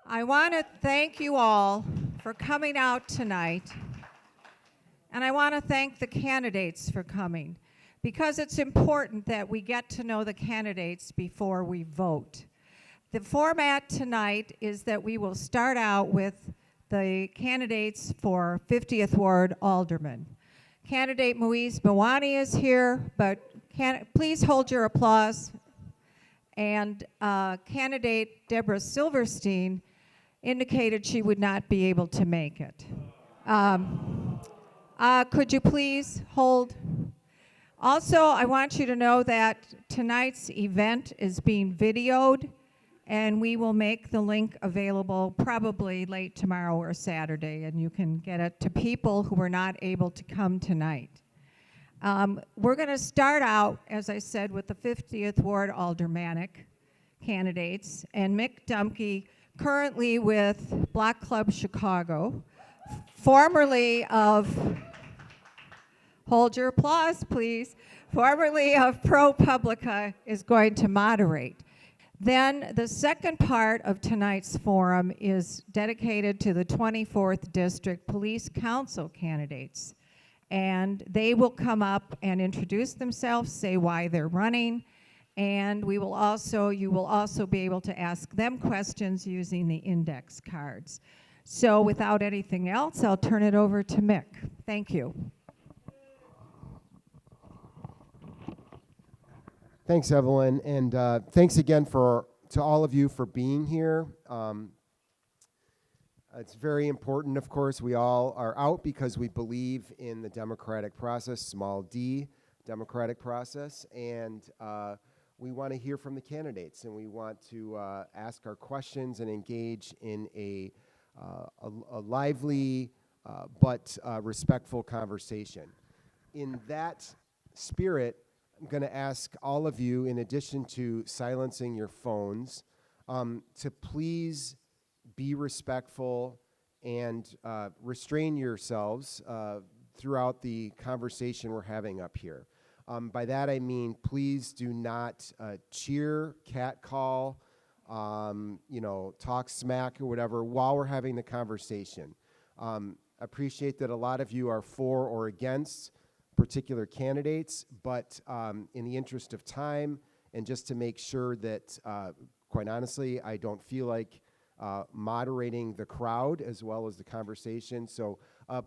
I want to thank you all for coming out tonight, and I want to thank the candidates for coming, because it's important that we get to know the candidates before we vote. The format tonight is that we will start out with the candidates for 50th Ward Alderman. Candidate Muiz Bawani is here, but please hold your applause. And candidate Deborah Silverstein indicated she would not be able to make it. Could you please hold? Also, I want you to know that tonight's event is being videoed, and we will make the link available probably late tomorrow or Saturday, and you can get it to people who were not able to come tonight. We're going to start out, as I said, with the 50th Ward Aldermanic candidates, and Mick Dumke, currently with Block Club Chicago, formerly of, hold your applause please, formerly of ProPublica, is going to moderate. Then the second part of tonight's forum is dedicated to the 24th District Police Council candidates. And they will come up and introduce themselves, say why they're running, and you will also be able to ask them questions using the index cards. So without anything else, I'll turn it over to Mick. Thank you. Thanks, Evelyn, and thanks again to all of you for being here. It's very important, of course. We all are out because we believe in the democratic process, small d, democratic process, and we want to hear from the candidates, and we want to ask our questions and engage in a lively but respectful conversation. In that spirit, I'm going to ask all of you, in addition to silencing your phones, to please be respectful and restrain yourselves throughout the conversation we're having up here. By that I mean, please do not cheer, catcall, talk smack or whatever while we're having the conversation. Appreciate that a lot of you are for or against particular candidates, but in the interest of time and just to make sure that, quite honestly, I don't feel like moderating the crowd as well as the conversation. So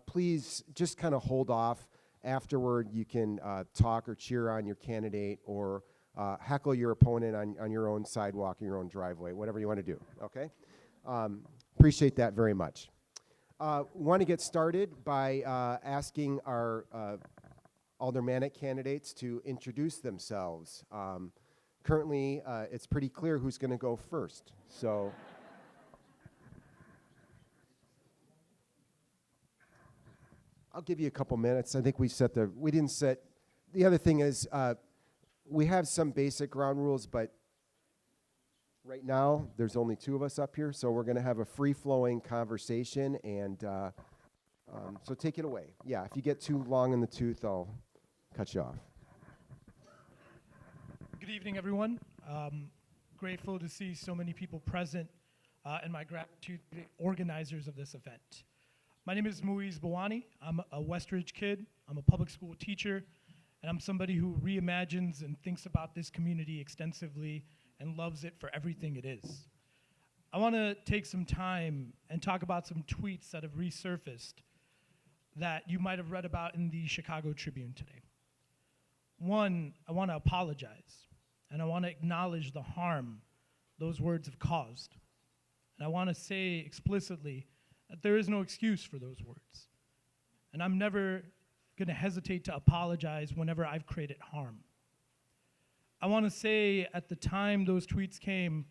please just kind of hold off. Afterward, you can talk or cheer on your candidate or heckle your opponent on your own sidewalk, or your own driveway, whatever you want to do, okay? Appreciate that very much. Want to get started by asking our aldermanic candidates to introduce themselves. Currently, it's pretty clear who's going to go first, so. I'll give you a couple minutes. I think we didn't set, the other thing is, we have some basic ground rules, but right now, there's only two of us up here, so we're going to have a free-flowing conversation, and so take it away. Yeah, if you get too long in the tooth, I'll cut you off. Good evening, everyone. Grateful to see so many people present, and my gratitude to the organizers of this event. My name is Muiz Bawani. I'm a Westridge kid. I'm a public school teacher, and I'm somebody who reimagines and thinks about this community extensively and loves it for everything it is. I want to take some time and talk about some tweets that have resurfaced that you might have read about in the Chicago Tribune today. One, I want to apologize, and I want to acknowledge the harm those words have caused. And I want to say explicitly that there is no excuse for those words. And I'm never going to hesitate to apologize whenever I've created harm. I want to say at the time those tweets came,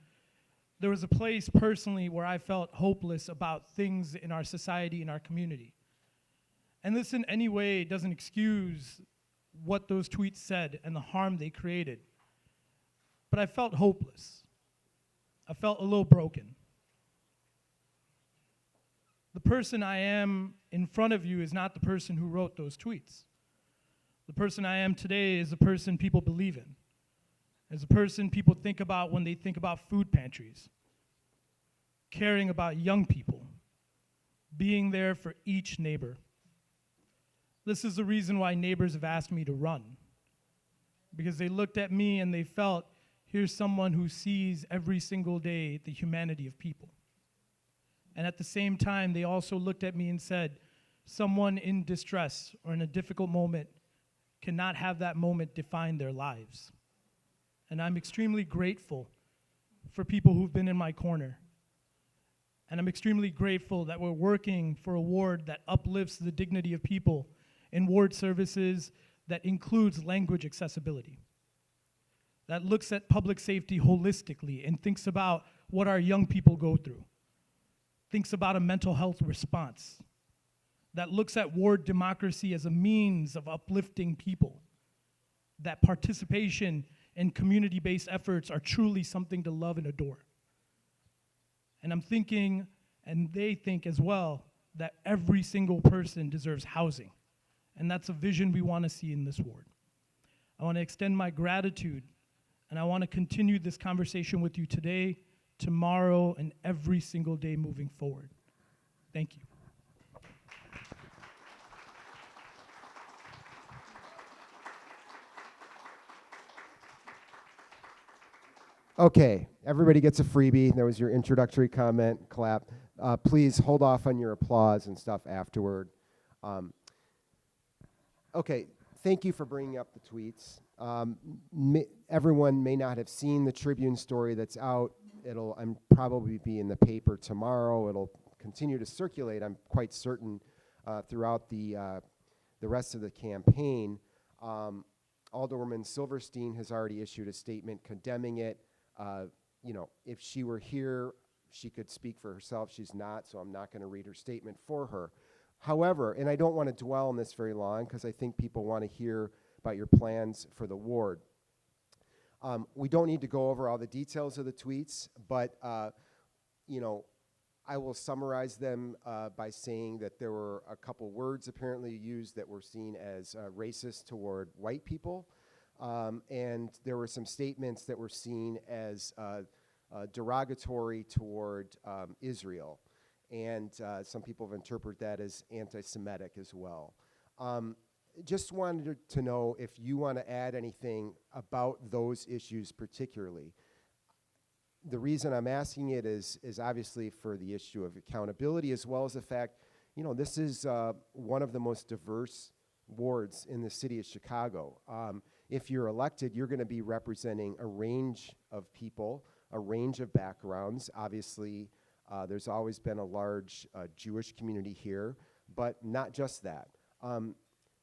there was a place personally where I felt hopeless about things in our society, in our community. And this in any way doesn't excuse what those tweets said and the harm they created. But I felt hopeless. I felt a little broken. The person I am in front of you is not the person who wrote those tweets. The person I am today is the person people believe in. Is the person people think about when they think about food pantries. caring about young people, being there for each neighbor. This is the reason why neighbors have asked me to run, because they looked at me and they felt, here's someone who sees every single day the humanity of people. And at the same time, they also looked at me and said, someone in distress or in a difficult moment cannot have that moment define their lives. And I'm extremely grateful for people who've been in my corner. And I'm extremely grateful that we're working for a ward that uplifts the dignity of people in ward services that includes language accessibility, that looks at public safety holistically and thinks about what our young people go through, thinks about a mental health response, that looks at ward democracy as a means of uplifting people, that participation in community-based efforts are truly something to love and adore. And I'm thinking, and they think as well, that every single person deserves housing. And that's a vision we want to see in this ward. I want to extend my gratitude, and I want to continue this conversation with you today, tomorrow, and every single day moving forward. Thank you. Okay, everybody gets a freebie. That was your introductory comment, clap. Please hold off on your applause and stuff afterward. Okay, thank you for bringing up the tweets. Everyone may not have seen the Tribune story that's out. It'll probably be in the paper tomorrow. It'll continue to circulate, I'm quite certain, throughout the rest of the campaign. Alderwoman Silverstein has already issued a statement condemning it. You know, if she were here, she could speak for herself. She's not, so I'm not going to read her statement for her. However, and I don't want to dwell on this very long because I think people want to hear about your plans for the ward. We don't need to go over all the details of the tweets, but you know, I will summarize them by saying that there were a couple words apparently used that were seen as racist toward white people, and there were some statements that were seen as derogatory toward Israel. And some people have interpreted that as anti-Semitic as well. Just wanted to know if you want to add anything about those issues particularly. The reason I'm asking it is obviously for the issue of accountability, as well as the fact, you know, this is one of the most diverse wards in the city of Chicago. If you're elected, you're going to be representing a range of people, a range of backgrounds. Obviously, there's always been a large Jewish community here, but not just that.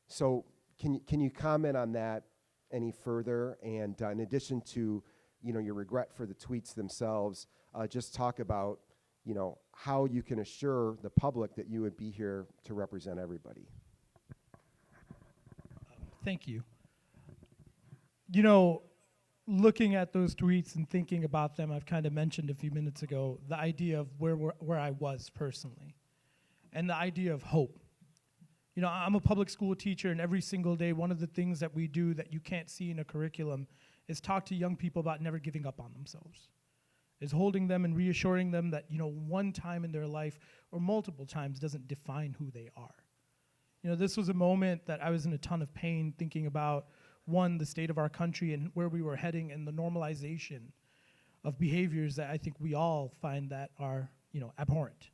So can you comment on that any further? And in addition to, you know, your regret for the tweets themselves, just talk about, you know, how you can assure the public that you would be here to represent everybody. Thank you. You know, looking at those tweets and thinking about them, I've kind of mentioned a few minutes ago, the idea of where I was personally, and the idea of hope. You know, I'm a public school teacher, and every single day, one of the things that we do that you can't see in a curriculum is talk to young people about never giving up on themselves, is holding them and reassuring them that, you know, one time in their life or multiple times doesn't define who they are. You know, this was a moment that I was in a ton of pain thinking about, one, the state of our country and where we were heading and the normalization of behaviors that I think we all find that are, you know, abhorrent.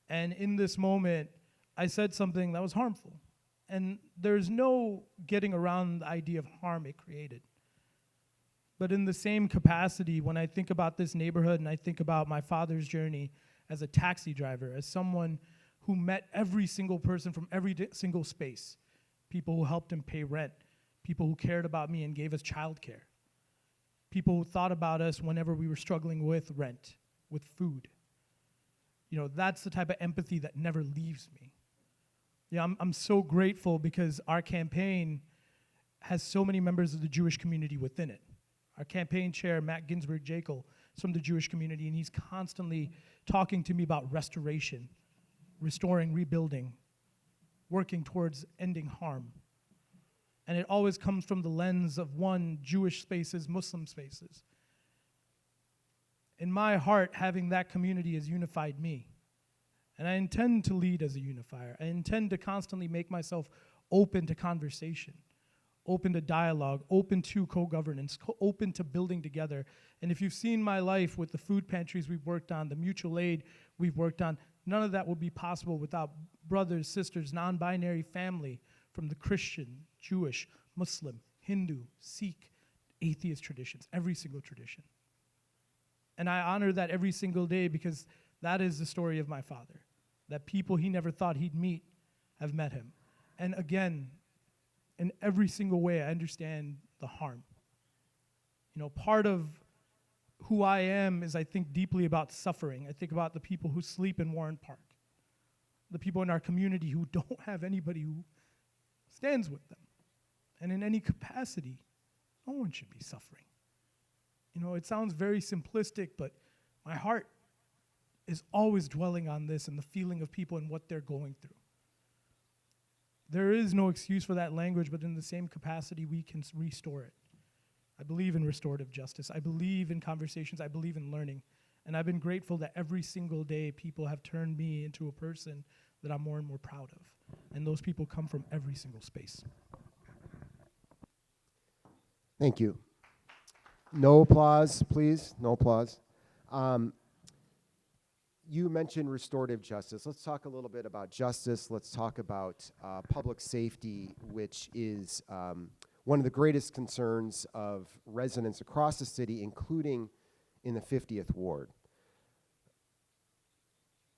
And in this moment, I said something that was harmful. And there's no getting around the idea of harm it created. But in the same capacity, when I think about this neighborhood and I think about my father's journey as a taxi driver, as someone who met every single person from every single space, people who helped him pay rent, people who cared about me and gave us childcare, people who thought about us whenever we were struggling with rent, with food. You know, that's the type of empathy that never leaves me. Yeah, I'm so grateful because our campaign has so many members of the Jewish community within it. Our campaign chair, Matt Ginsburg-Jekyll, is from the Jewish community, and he's constantly talking to me about restoration, restoring, rebuilding, working towards ending harm. And it always comes from the lens of, one, Jewish spaces, Muslim spaces. In my heart, having that community has unified me. And I intend to lead as a unifier. I intend to constantly make myself open to conversation, open to dialogue, open to co-governance, open to building together. And if you've seen my life with the food pantries we've worked on, the mutual aid we've worked on, none of that would be possible without brothers, sisters, non-binary family from the Christian, Jewish, Muslim, Hindu, Sikh, atheist traditions, every single tradition. And I honor that every single day because that is the story of my father, that people he never thought he'd meet have met him. And again, in every single way, I understand the harm. You know, part of who I am is I think deeply about suffering. I think about the people who sleep in Warren Park, the people in our community who don't have anybody who stands with them. And in any capacity, no one should be suffering. You know, it sounds very simplistic, but my heart is always dwelling on this and the feeling of people and what they're going through. There is no excuse for that language, but in the same capacity, we can restore it. I believe in restorative justice. I believe in conversations. I believe in learning. And I've been grateful that every single day people have turned me into a person that I'm more and more proud of. And those people come from every single space. Thank you. No applause, please. No applause. You mentioned restorative justice. Let's talk a little bit about justice. Let's talk about public safety, which is one of the greatest concerns of residents across the city, including in the 50th Ward.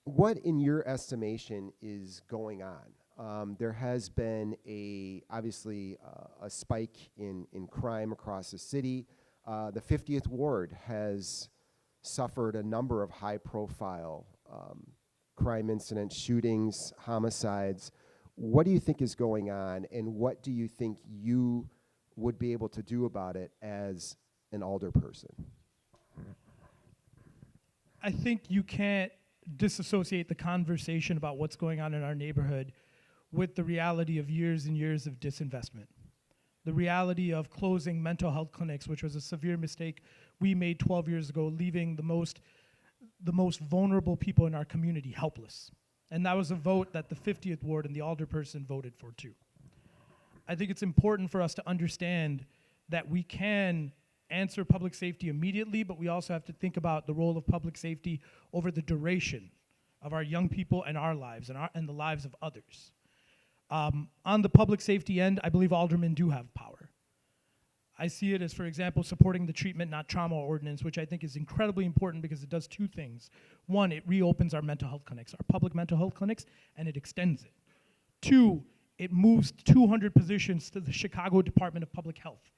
What, in your estimation, is going on? There has been obviously a spike in crime across the city. The 50th Ward has suffered a number of high-profile crime incidents, shootings, homicides. What do you think is going on, and what do you think you would be able to do about it as an alderperson? I think you can't disassociate the conversation about what's going on in our neighborhood with the reality of years and years of disinvestment. The reality of closing mental health clinics, which was a severe mistake we made 12 years ago, leaving the most vulnerable people in our community helpless. And that was a vote that the 50th Ward and the alderperson voted for too. I think it's important for us to understand that we can answer public safety immediately, but we also have to think about the role of public safety over the duration of our young people and our lives and the lives of others. On the public safety end, I believe aldermen do have power. I see it as, for example, supporting the treatment, not trauma ordinance, which I think is incredibly important because it does two things. One, it reopens our mental health clinics, our public mental health clinics, and it extends it. Two, it moves 200 positions to the Chicago Department of Public Health.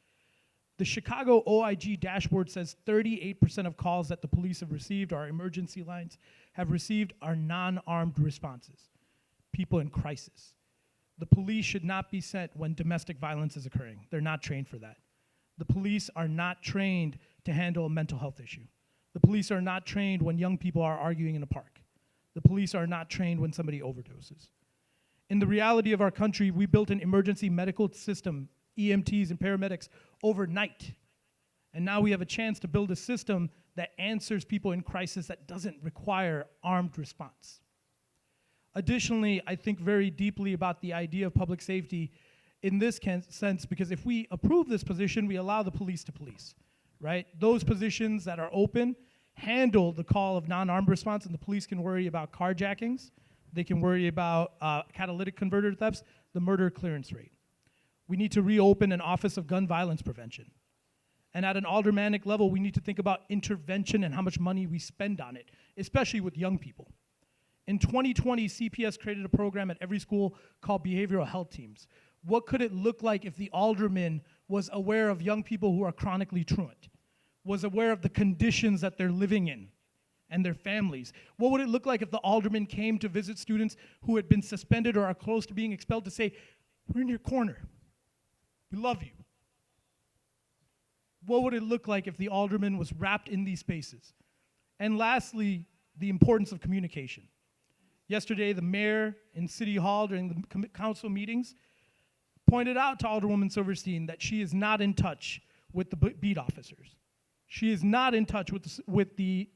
The Chicago OIG dashboard says 38% of calls that the police have received, our emergency lines have received, are non-armed responses, people in crisis. The police should not be sent when domestic violence is occurring. They're not trained for that. The police are not trained to handle a mental health issue. The police are not trained when young people are arguing in a park. The police are not trained when somebody overdoses. In the reality of our country, we built an emergency medical system, EMTs and paramedics, overnight. And now we have a chance to build a system that answers people in crisis that doesn't require armed response. Additionally, I think very deeply about the idea of public safety in this sense, because if we approve this position, we allow the police to police, right? Those positions that are open handle the call of non-armed response, and the police can worry about carjackings, they can worry about catalytic converter thefts, the murder clearance rate. We need to reopen an Office of Gun Violence Prevention. And at an aldermanic level, we need to think about intervention and how much money we spend on it, especially with young people. In 2020, CPS created a program at every school called Behavioral Health Teams. What could it look like if the alderman was aware of young people who are chronically truant, was aware of the conditions that they're living in and their families? What would it look like if the alderman came to visit students who had been suspended or are close to being expelled to say, we're in your corner, we love you? What would it look like if the alderman was wrapped in these spaces? And lastly, the importance of communication. Yesterday, the mayor in City Hall during the council meetings pointed out to Alderwoman Silverstein that she is not in touch with the beat officers. She is not in touch with the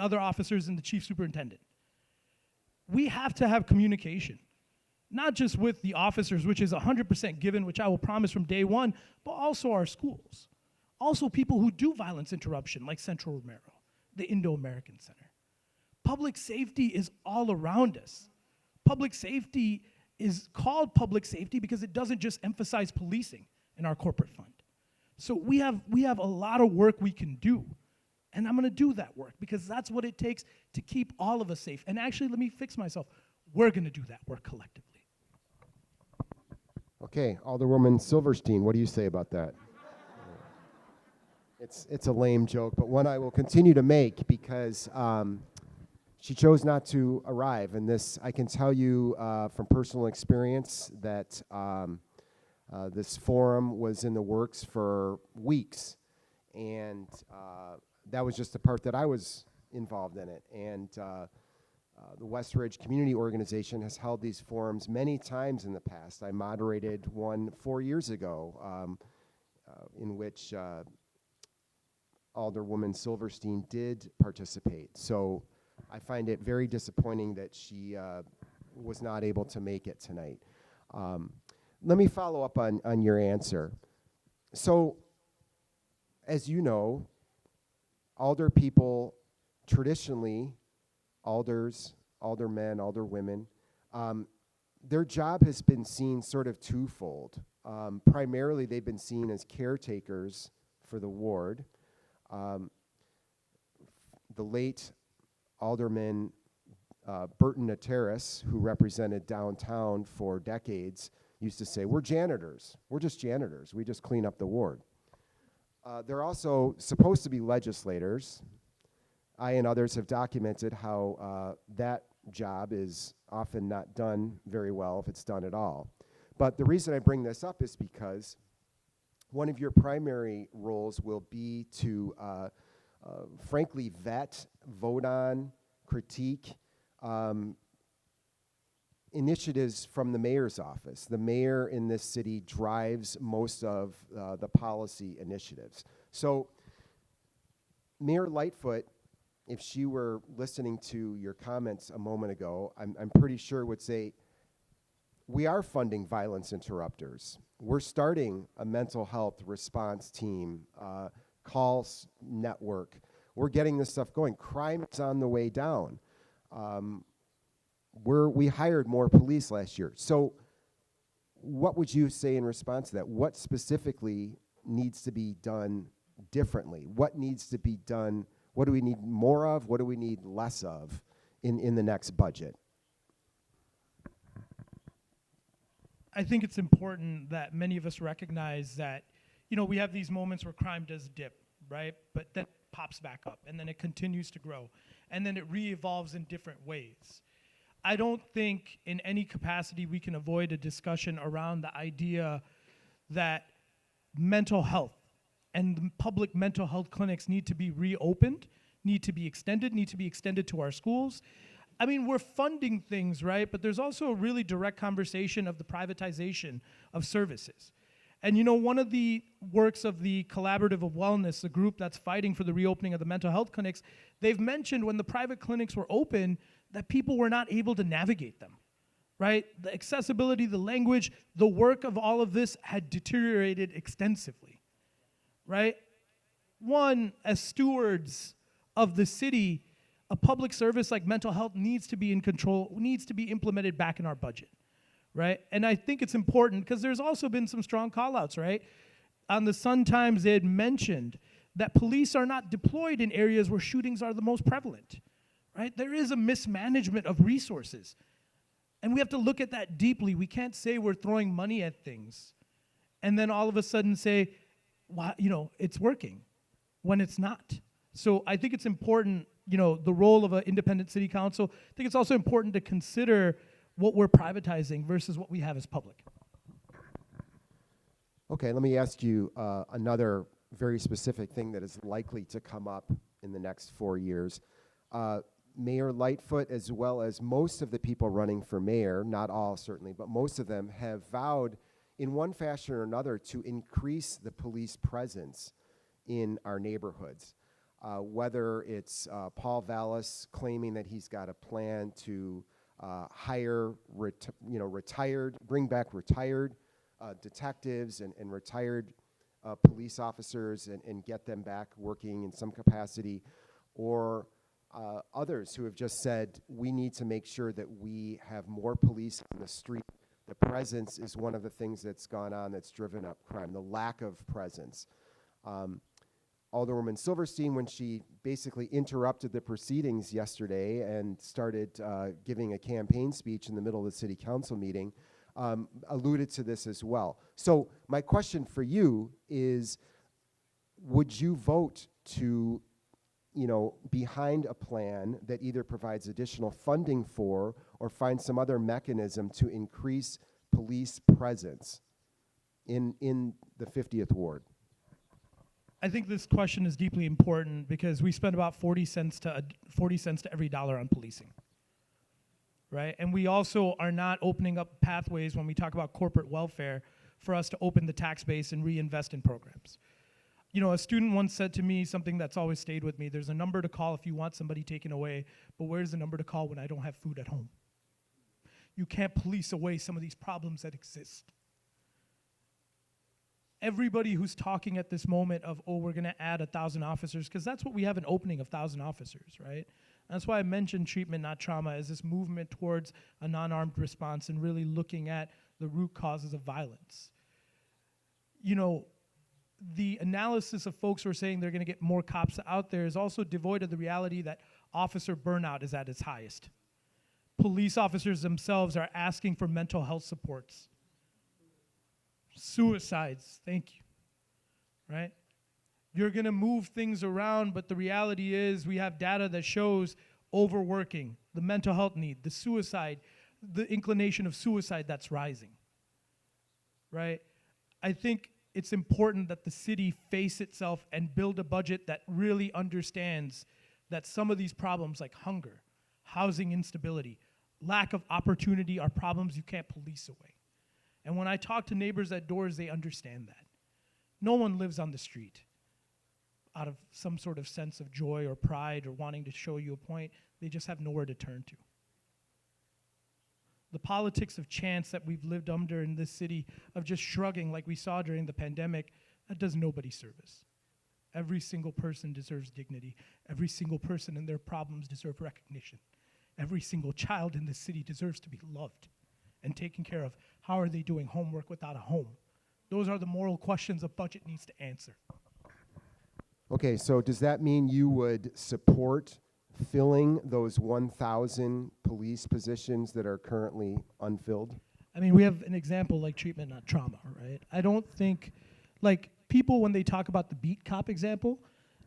other officers and the chief superintendent. We have to have communication, not just with the officers, which is 100% given, which I will promise from day one, but also our schools. Also people who do violence interruption, like Central Romero, the Indo-American Center. Public safety is all around us. Public safety is called public safety because it doesn't just emphasize policing in our corporate fund. So we have a lot of work we can do. And I'm gonna do that work because that's what it takes to keep all of us safe. And actually, let me fix myself. We're gonna do that work collectively. Okay, Alderwoman Silverstein, what do you say about that? It's a lame joke, but one I will continue to make because she chose not to arrive. And this, I can tell you from personal experience that this forum was in the works for weeks. And that was just the part that I was involved in it. And the West Ridge Community Organization has held these forums many times in the past. I moderated one 4 years ago in which Alderwoman Silverstein did participate. So I find it very disappointing that she was not able to make it tonight. Let me follow up on your answer. So, as you know, alder people traditionally, alders, aldermen, alderwomen, their job has been seen sort of twofold. Primarily, they've been seen as caretakers for the ward. The late Alderman Burton Nateris, who represented downtown for decades, used to say, we're janitors. We're just janitors. We just clean up the ward. They're also supposed to be legislators. I and others have documented how that job is often not done very well, if it's done at all. But the reason I bring this up is because one of your primary roles will be to frankly vet, vote on, critique initiatives from the mayor's office. The mayor in this city drives most of the policy initiatives. So Mayor Lightfoot, if she were listening to your comments a moment ago, I'm pretty sure would say, we are funding violence interrupters. We're starting a mental health response team, calls network. We're getting this stuff going. Crime is on the way down. We hired more police last year. So what would you say in response to that? What specifically needs to be done differently? What needs to be done? What do we need more of? What do we need less of in the next budget? I think it's important that many of us recognize that, we have these moments where crime does dip, right? But then it pops back up, and then it continues to grow, and then it re-evolves in different ways. I don't think in any capacity we can avoid a discussion around the idea that mental health and the public mental health clinics need to be reopened, need to be extended to our schools. I mean, we're funding things, right? But there's also a really direct conversation of the privatization of services. And one of the works of the Collaborative of Wellness, the group that's fighting for the reopening of the mental health clinics, they've mentioned when the private clinics were open that people were not able to navigate them, right? The accessibility, the language, the work of all of this had deteriorated extensively, right? One, as stewards of the city, a public service like mental health needs to be in control, needs to be implemented back in our budget, right? And I think it's important because there's also been some strong call-outs, right? On the Sun-Times, they had mentioned that police are not deployed in areas where shootings are the most prevalent, right? There is a mismanagement of resources. And we have to look at that deeply. We can't say we're throwing money at things and then all of a sudden say, wow, it's working when it's not. So I think it's important, the role of an independent city council. I think it's also important to consider what we're privatizing versus what we have as public. Okay, let me ask you another very specific thing that is likely to come up in the next 4 years. Mayor Lightfoot, as well as most of the people running for mayor, not all certainly, but most of them have vowed in one fashion or another to increase the police presence in our neighborhoods. Whether it's Paul Vallis claiming that he's got a plan to hire bring back retired detectives and retired police officers and get them back working in some capacity, or others who have just said we need to make sure that we have more police on the street. The presence is one of the things that's gone on that's driven up crime, the lack of presence. Alderwoman Silverstein, when she basically interrupted the proceedings yesterday and started giving a campaign speech in the middle of the city council meeting, alluded to this as well. So my question for you is, would you vote to, behind a plan that either provides additional funding for or find some other mechanism to increase police presence in the 50th Ward? I think this question is deeply important because we spend about 40 cents to every dollar on policing, right? And we also are not opening up pathways when we talk about corporate welfare for us to open the tax base and reinvest in programs. A student once said to me something that's always stayed with me: there's a number to call if you want somebody taken away, but where's the number to call when I don't have food at home? You can't police away some of these problems that exist. Everybody who's talking at this moment of, we're going to add 1,000 officers, because that's what we have, an opening of 1,000 officers, right? And that's why I mentioned treatment, not trauma, as this movement towards a non-armed response and really looking at the root causes of violence. The analysis of folks who are saying they're going to get more cops out there is also devoid of the reality that officer burnout is at its highest. Police officers themselves are asking for mental health supports. Suicides, thank you, right? You're going to move things around, but the reality is we have data that shows overworking, the mental health need, the suicide, the inclination of suicide that's rising, right? I think it's important that the city face itself and build a budget that really understands that some of these problems like hunger, housing instability, lack of opportunity are problems you can't police away. And when I talk to neighbors at doors, they understand that. No one lives on the street out of some sort of sense of joy or pride or wanting to show you a point. They just have nowhere to turn to. The politics of chance that we've lived under in this city, of just shrugging like we saw during the pandemic, that does nobody service. Every single person deserves dignity. Every single person and their problems deserve recognition. Every single child in this city deserves to be loved and taken care of. How are they doing homework without a home? Those are the moral questions a budget needs to answer. Okay, so does that mean you would support filling those 1,000 police positions that are currently unfilled? I mean, we have an example like treatment, not trauma, right? I don't think, people when they talk about the beat cop example,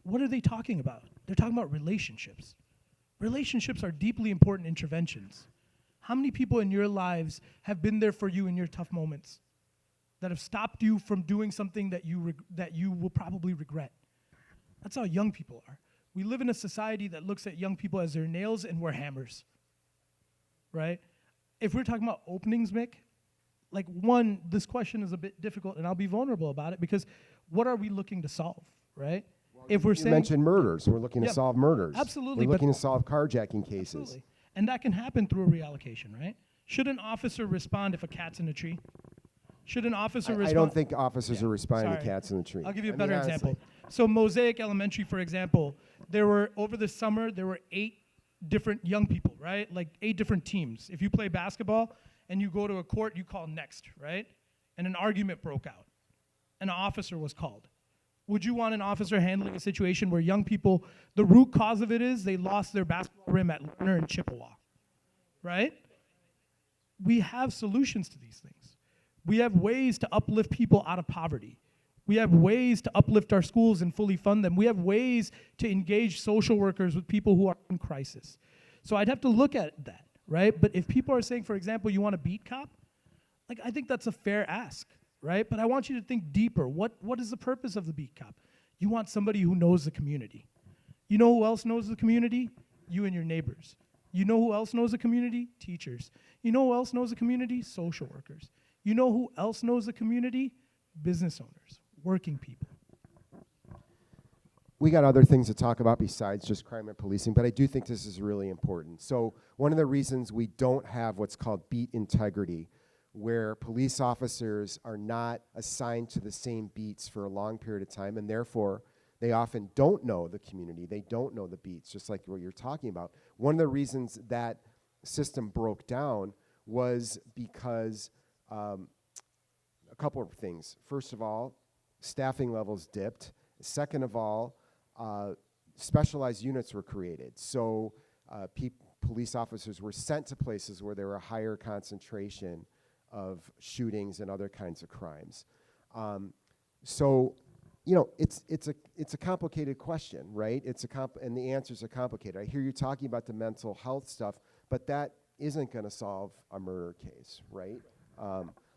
what are they talking about? They're talking about relationships. Relationships are deeply important interventions. How many people in your lives have been there for you in your tough moments, that have stopped you from doing something that you will probably regret? That's how young people are. We live in a society that looks at young people as their nails and we're hammers, right? If we're talking about openings, Mick, this question is a bit difficult, and I'll be vulnerable about it, because what are we looking to solve, right? Well, if we're you saying mentioned murders, we're looking to solve murders. Absolutely. We're looking to solve carjacking cases. Absolutely. And that can happen through a reallocation, right? Should an officer respond if a cat's in a tree? Should an officer respond? I don't think officers are responding Sorry. to cats in the tree. I'll give you a I better mean, honestly. example. So Mosaic Elementary, for example, over the summer, there were 8 different young people, right? 8 different teams. If you play basketball and you go to a court, you call next, right? And an argument broke out, and an officer was called. Would you want an officer handling a situation where young people, the root cause of it is they lost their basketball rim at Lerner and Chippewa, right? We have solutions to these things. We have ways to uplift people out of poverty. We have ways to uplift our schools and fully fund them. We have ways to engage social workers with people who are in crisis. So I'd have to look at that, right? But if people are saying, for example, you want a beat cop, I think that's a fair ask, right? But I want you to think deeper. What is the purpose of the beat cop? You want somebody who knows the community. You know who else knows the community? You and your neighbors. You know who else knows the community? Teachers. You know who else knows the community? Social workers. You know who else knows the community? Business owners, working people. we got other things to talk about besides just crime and policing, but I do think this is really important. So one of the reasons we don't have what's called beat integrity, where police officers are not assigned to the same beats for a long period of time, and therefore they often don't know the community, they don't know the beats, just like what you're talking about. One of the reasons that system broke down was because a couple of things. First of all, staffing levels dipped. Second of all, specialized units were created. So police officers were sent to places where there were a higher concentration of shootings and other kinds of crimes. So, you know, it's a complicated question, right? And the answers are complicated. I hear you talking about the mental health stuff, but that isn't going to solve a murder case, right?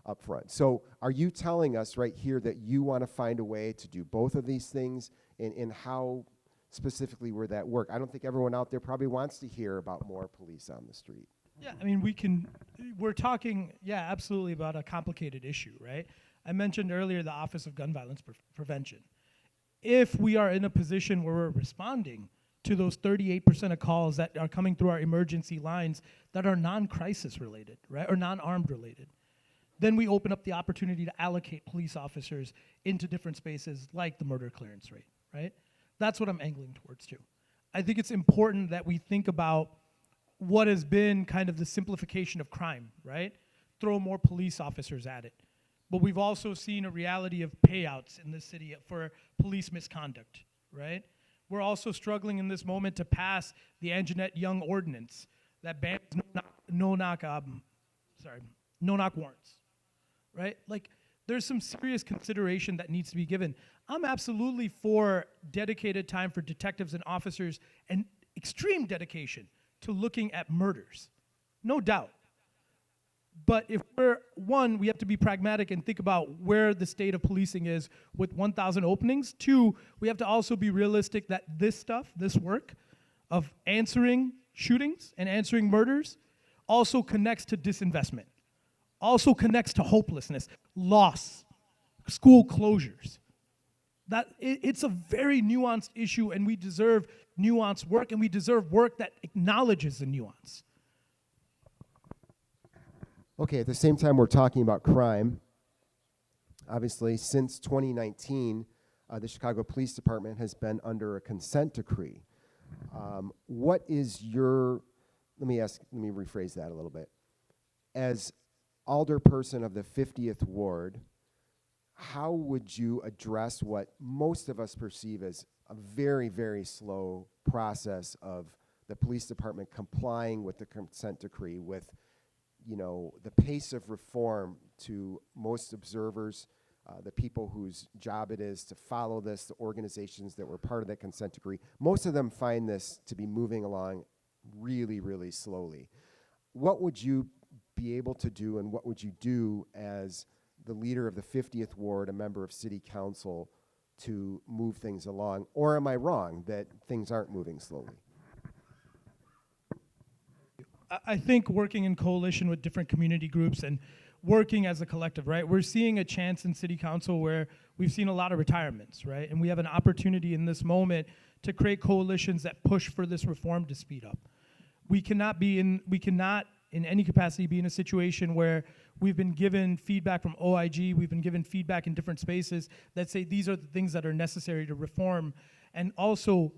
Up front. So are you telling us right here that you want to find a way to do both of these things, and how specifically would that work? I don't think everyone out there probably wants to hear about more police on the street. Yeah, I mean, we're talking, yeah, absolutely about a complicated issue, right? I mentioned earlier the Office of Gun Violence Prevention. If we are in a position where we're responding to those 38% of calls that are coming through our emergency lines that are non-crisis related, right, or non-armed related, then we open up the opportunity to allocate police officers into different spaces like the murder clearance rate, right? That's what I'm angling towards too. I think it's important that we think about what has been kind of the simplification of crime, right? Throw more police officers at it. But we've also seen a reality of payouts in this city for police misconduct, right? We're also struggling in this moment to pass the Anjanette Young ordinance that bans no-knock warrants. Right? Like, there's some serious consideration that needs to be given. I'm absolutely for dedicated time for detectives and officers and extreme dedication to looking at murders. No doubt. But if we have to be pragmatic and think about where the state of policing is with 1,000 openings. 2, we have to also be realistic that this work of answering shootings and answering murders also connects to disinvestment. Also connects to hopelessness, loss, school closures. It's a very nuanced issue, and we deserve nuanced work, and we deserve work that acknowledges the nuance. Okay, at the same time we're talking about crime, obviously since 2019, the Chicago Police Department has been under a consent decree. What is your, let me rephrase that a little bit. As alderperson of the 50th Ward, how would you address what most of us perceive as a very, very slow process of the police department complying with the consent decree, with, you know, the pace of reform to most observers, the people whose job it is to follow this, the organizations that were part of that consent decree? Most of them find this to be moving along really, really slowly. What would you be able to do, and what would you do as the leader of the 50th Ward, a member of City Council, to move things along? Or am I wrong that things aren't moving slowly? I think working in coalition with different community groups and working as a collective, right? We're seeing a chance in City Council where we've seen a lot of retirements, right? And we have an opportunity in this moment to create coalitions that push for this reform to speed up. We cannot in any capacity be in a situation where we've been given feedback from OIG, we've been given feedback in different spaces that say these are the things that are necessary to reform, and also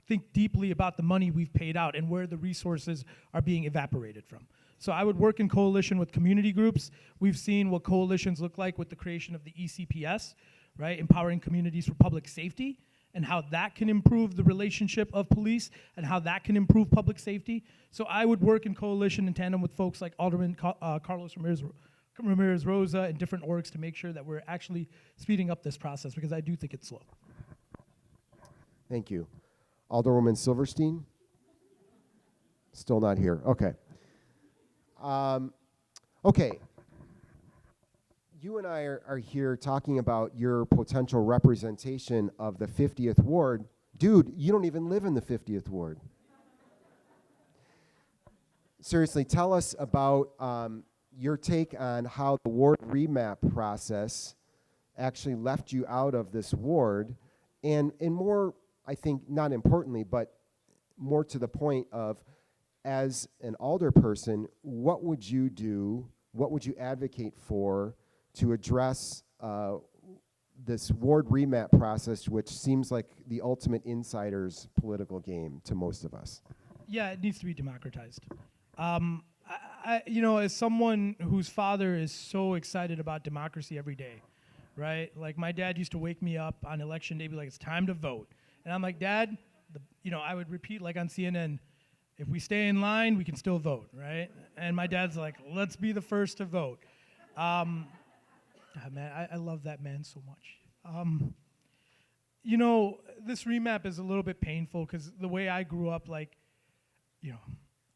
think deeply about the money we've paid out and where the resources are being evaporated from. So I would work in coalition with community groups. We've seen what coalitions look like with the creation of the ECPS, right? Empowering Communities for Public Safety, and how that can improve the relationship of police and how that can improve public safety. So I would work in coalition in tandem with folks like Alderman Carlos Ramirez Rosa and different orgs to make sure that we're actually speeding up this process, because I do think it's slow. Thank you. Alderwoman Silverstein? Still not here. Okay. Okay. You and I are here talking about your potential representation of the 50th Ward. Dude, you don't even live in the 50th Ward. Seriously, tell us about your take on how the ward remap process actually left you out of this ward, and more I think not importantly, but more to the point of, as an alder person, what would you do, what would you advocate for to address this ward remap process, which seems like the ultimate insider's political game to most of us? Yeah, it needs to be democratized. As someone whose father is so excited about democracy every day, right? Like my dad used to wake me up on election day, be like, "It's time to vote," and I'm like, "Dad," I would repeat like on CNN, "If we stay in line, we can still vote," right? And my dad's like, "Let's be the first to vote." Man, I love that man so much. This remap is a little bit painful because the way I grew up, like,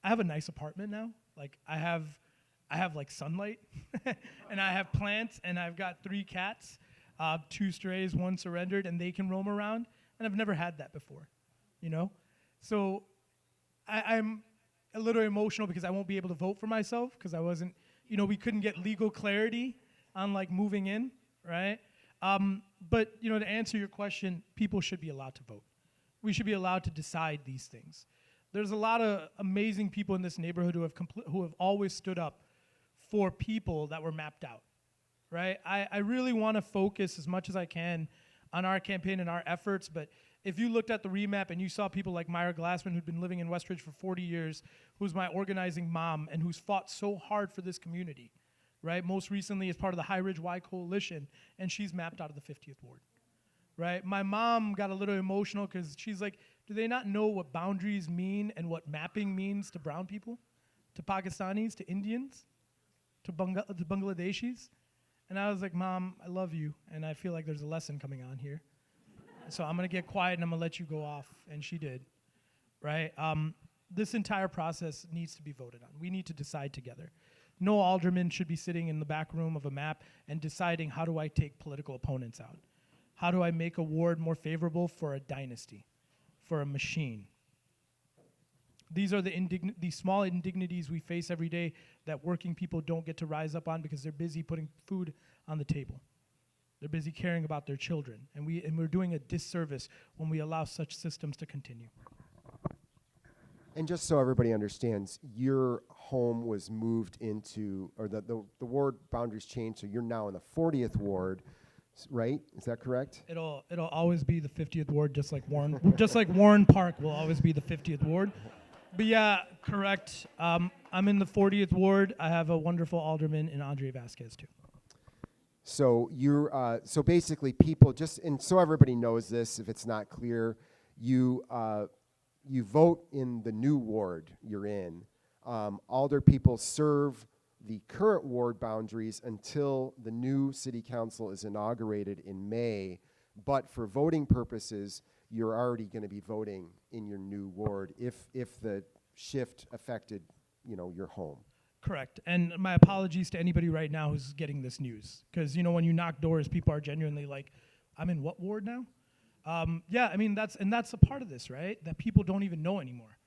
I have a nice apartment now. Like I have like sunlight, and I have plants, and I've got 3 cats, 2 strays, 1 surrendered, and they can roam around. And I've never had that before, So I'm a little emotional because I won't be able to vote for myself because I wasn't, we couldn't get legal clarity on like moving in, right? But to answer your question, people should be allowed to vote. We should be allowed to decide these things. There's a lot of amazing people in this neighborhood who have always stood up for people that were mapped out, right? I really want to focus as much as I can on our campaign and our efforts, but if you looked at the remap and you saw people like Myra Glassman, who'd been living in Westridge for 40 years, who's my organizing mom and who's fought so hard for this community, right? Most recently as part of the High Ridge Y Coalition, and she's mapped out of the 50th Ward, right? My mom got a little emotional because she's like, do they not know what boundaries mean and what mapping means to brown people, to Pakistanis, to Indians, to Bangladeshis? And I was like, Mom, I love you, and I feel like there's a lesson coming on here. So I'm going to get quiet and I'm going to let you go off. And she did, right? This entire process needs to be voted on. We need to decide together. No alderman should be sitting in the back room of a map and deciding, how do I take political opponents out? How do I make a ward more favorable for a dynasty, for a machine? These are these small indignities we face every day that working people don't get to rise up on because they're busy putting food on the table. They're busy caring about their children, and we're doing a disservice when we allow such systems to continue. And just so everybody understands, your home was moved into, or the ward boundaries changed, so you're now in the 40th ward, right? Is that correct? It'll always be the 50th ward, just like Warren Park will always be the 50th ward. But yeah, correct. I'm in the 40th ward. I have a wonderful alderman in Andre Vasquez too. So you're so basically people just, and so everybody knows this, if it's not clear, you vote in the new ward you're in. Alder people serve the current ward boundaries until the new city council is inaugurated in May. But for voting purposes, you're already going to be voting in your new ward if the shift affected, your home. Correct. And my apologies to anybody right now who's getting this news. Because, when you knock doors, people are genuinely like, I'm in what ward now? Yeah, I mean, that's a part of this, right? That people don't even know anymore.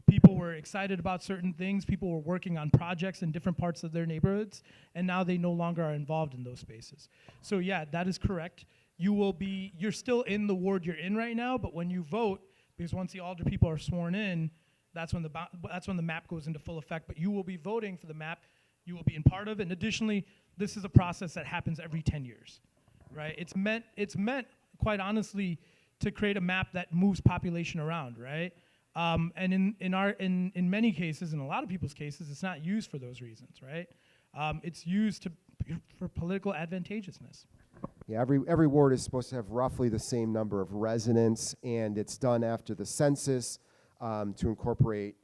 People were excited about certain things. People were working on projects in different parts of their neighborhoods, and now they no longer are involved in those spaces. So yeah, that is correct. You're still in the ward you're in right now, but when you vote, because once the alder people are sworn in, that's when the map goes into full effect. But you will be voting for the map. You will be in part of it. And additionally, this is a process that happens every 10 years, right? It's meant, quite honestly, to create a map that moves population around, right? And in many cases, in a lot of people's cases, it's not used for those reasons, right? It's used for political advantageousness. Yeah, every ward is supposed to have roughly the same number of residents, and it's done after the census to incorporate,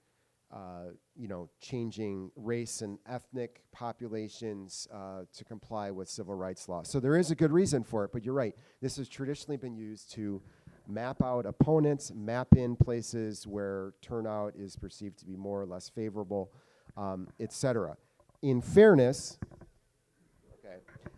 changing race and ethnic populations to comply with civil rights law. So there is a good reason for it, but you're right. This has traditionally been used to map out opponents, map in places where turnout is perceived to be more or less favorable, et cetera. In fairness,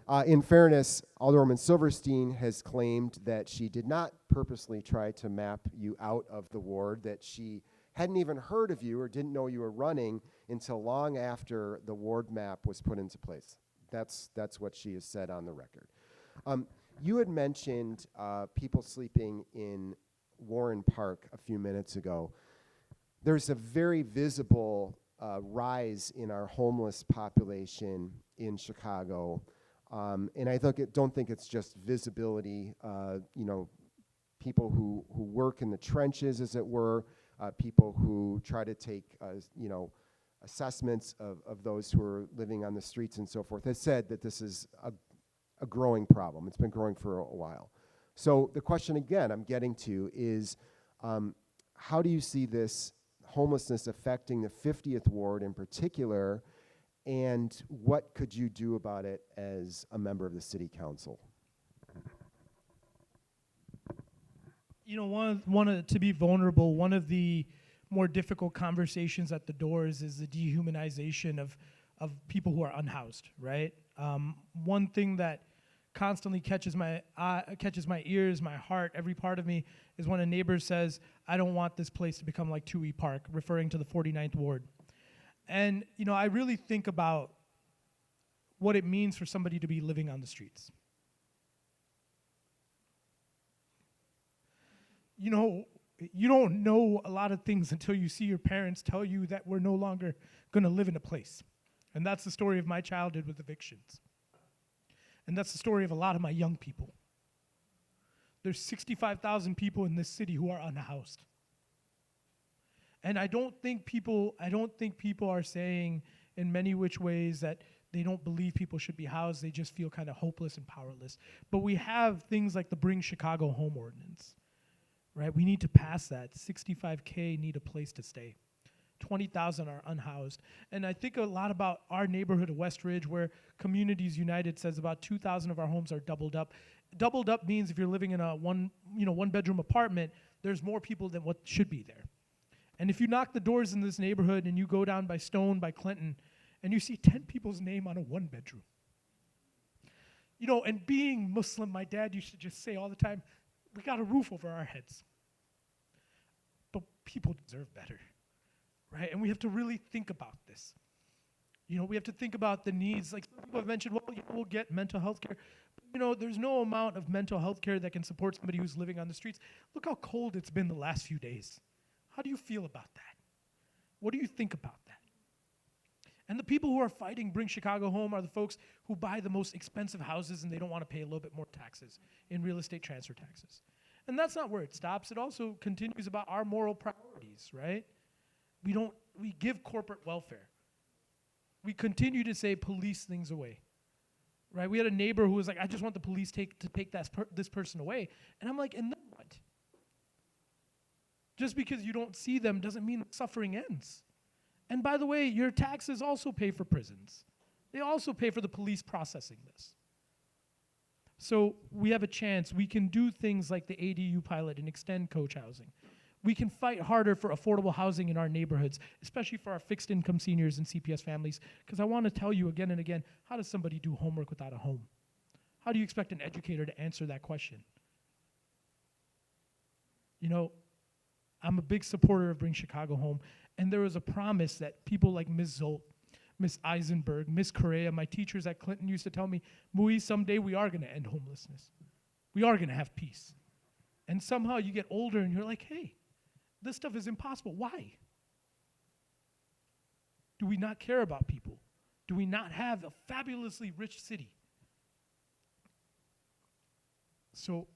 Alderwoman Silverstein has claimed that she did not purposely try to map you out of the ward, that she hadn't even heard of you or didn't know you were running until long after the ward map was put into place. That's what she has said on the record. You had mentioned people sleeping in Warren Park a few minutes ago. There's a very visible rise in our homeless population in Chicago. And I don't think it's just visibility, people who work in the trenches, as it were, people who try to take, assessments of those who are living on the streets and so forth, has said that this is a growing problem. It's been growing for a while. So the question again I'm getting to is, how do you see this homelessness affecting the 50th Ward in particular, and what could you do about it as a member of the City Council? To be vulnerable, one of the more difficult conversations at the doors is the dehumanization of people who are unhoused, right? One thing that constantly catches my ears, my heart, every part of me, is when a neighbor says, "I don't want this place to become like Toohey Park," referring to the 49th Ward. And, I really think about what it means for somebody to be living on the streets. You don't know a lot of things until you see your parents tell you that we're no longer going to live in a place. And that's the story of my childhood with evictions. And that's the story of a lot of my young people. There's 65,000 people in this city who are unhoused. And I don't think people are saying in many which ways that they don't believe people should be housed. They just feel kind of hopeless and powerless. But we have things like the Bring Chicago Home Ordinance, right? We need to pass that. 65K need a place to stay. 20,000 are unhoused. And I think a lot about our neighborhood of West Ridge, where Communities United says about 2,000 of our homes are doubled up. Doubled up means if you're living in a one-bedroom apartment, there's more people than what should be there. And if you knock the doors in this neighborhood and you go down by Stone, by Clinton, and you see 10 people's name on a one-bedroom. And being Muslim, my dad used to just say all the time, we got a roof over our heads. But people deserve better. Right? And we have to really think about this. We have to think about the needs. Like some people have mentioned, we'll get mental health care. But, there's no amount of mental health care that can support somebody who's living on the streets. Look how cold it's been the last few days. How do you feel about that? What do you think about that? And the people who are fighting Bring Chicago Home are the folks who buy the most expensive houses and they don't want to pay a little bit more taxes in real estate transfer taxes. And that's not where it stops. It also continues about our moral priorities, right? We give corporate welfare. We continue to say police things away, right? We had a neighbor who was like, I just want the police to take this person away. And I'm like, and then what? Just because you don't see them doesn't mean suffering ends. And by the way, your taxes also pay for prisons. They also pay for the police processing this. So we have a chance. We can do things like the ADU pilot and extend coach housing. We can fight harder for affordable housing in our neighborhoods, especially for our fixed income seniors and CPS families, because I want to tell you again and again, how does somebody do homework without a home? How do you expect an educator to answer that question? I'm a big supporter of Bring Chicago Home, and there was a promise that people like Ms. Zolt, Ms. Eisenberg, Ms. Correa, my teachers at Clinton used to tell me, Mui, someday we are going to end homelessness. We are going to have peace. And somehow you get older and you're like, hey, this stuff is impossible. Why? Do we not care about people? Do we not have a fabulously rich city? So,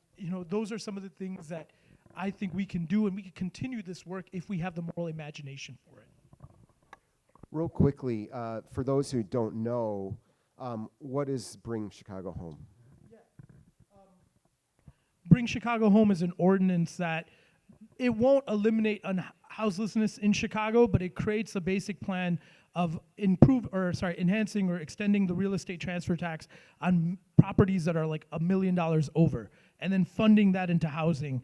those are some of the things that I think we can do, and we can continue this work if we have the moral imagination for it. Real quickly, for those who don't know, what is Bring Chicago Home? Bring Chicago Home is an ordinance that it won't eliminate houselessness in Chicago, but it creates a basic plan of enhancing or extending the real estate transfer tax on properties that are like $1 million over, and then funding that into housing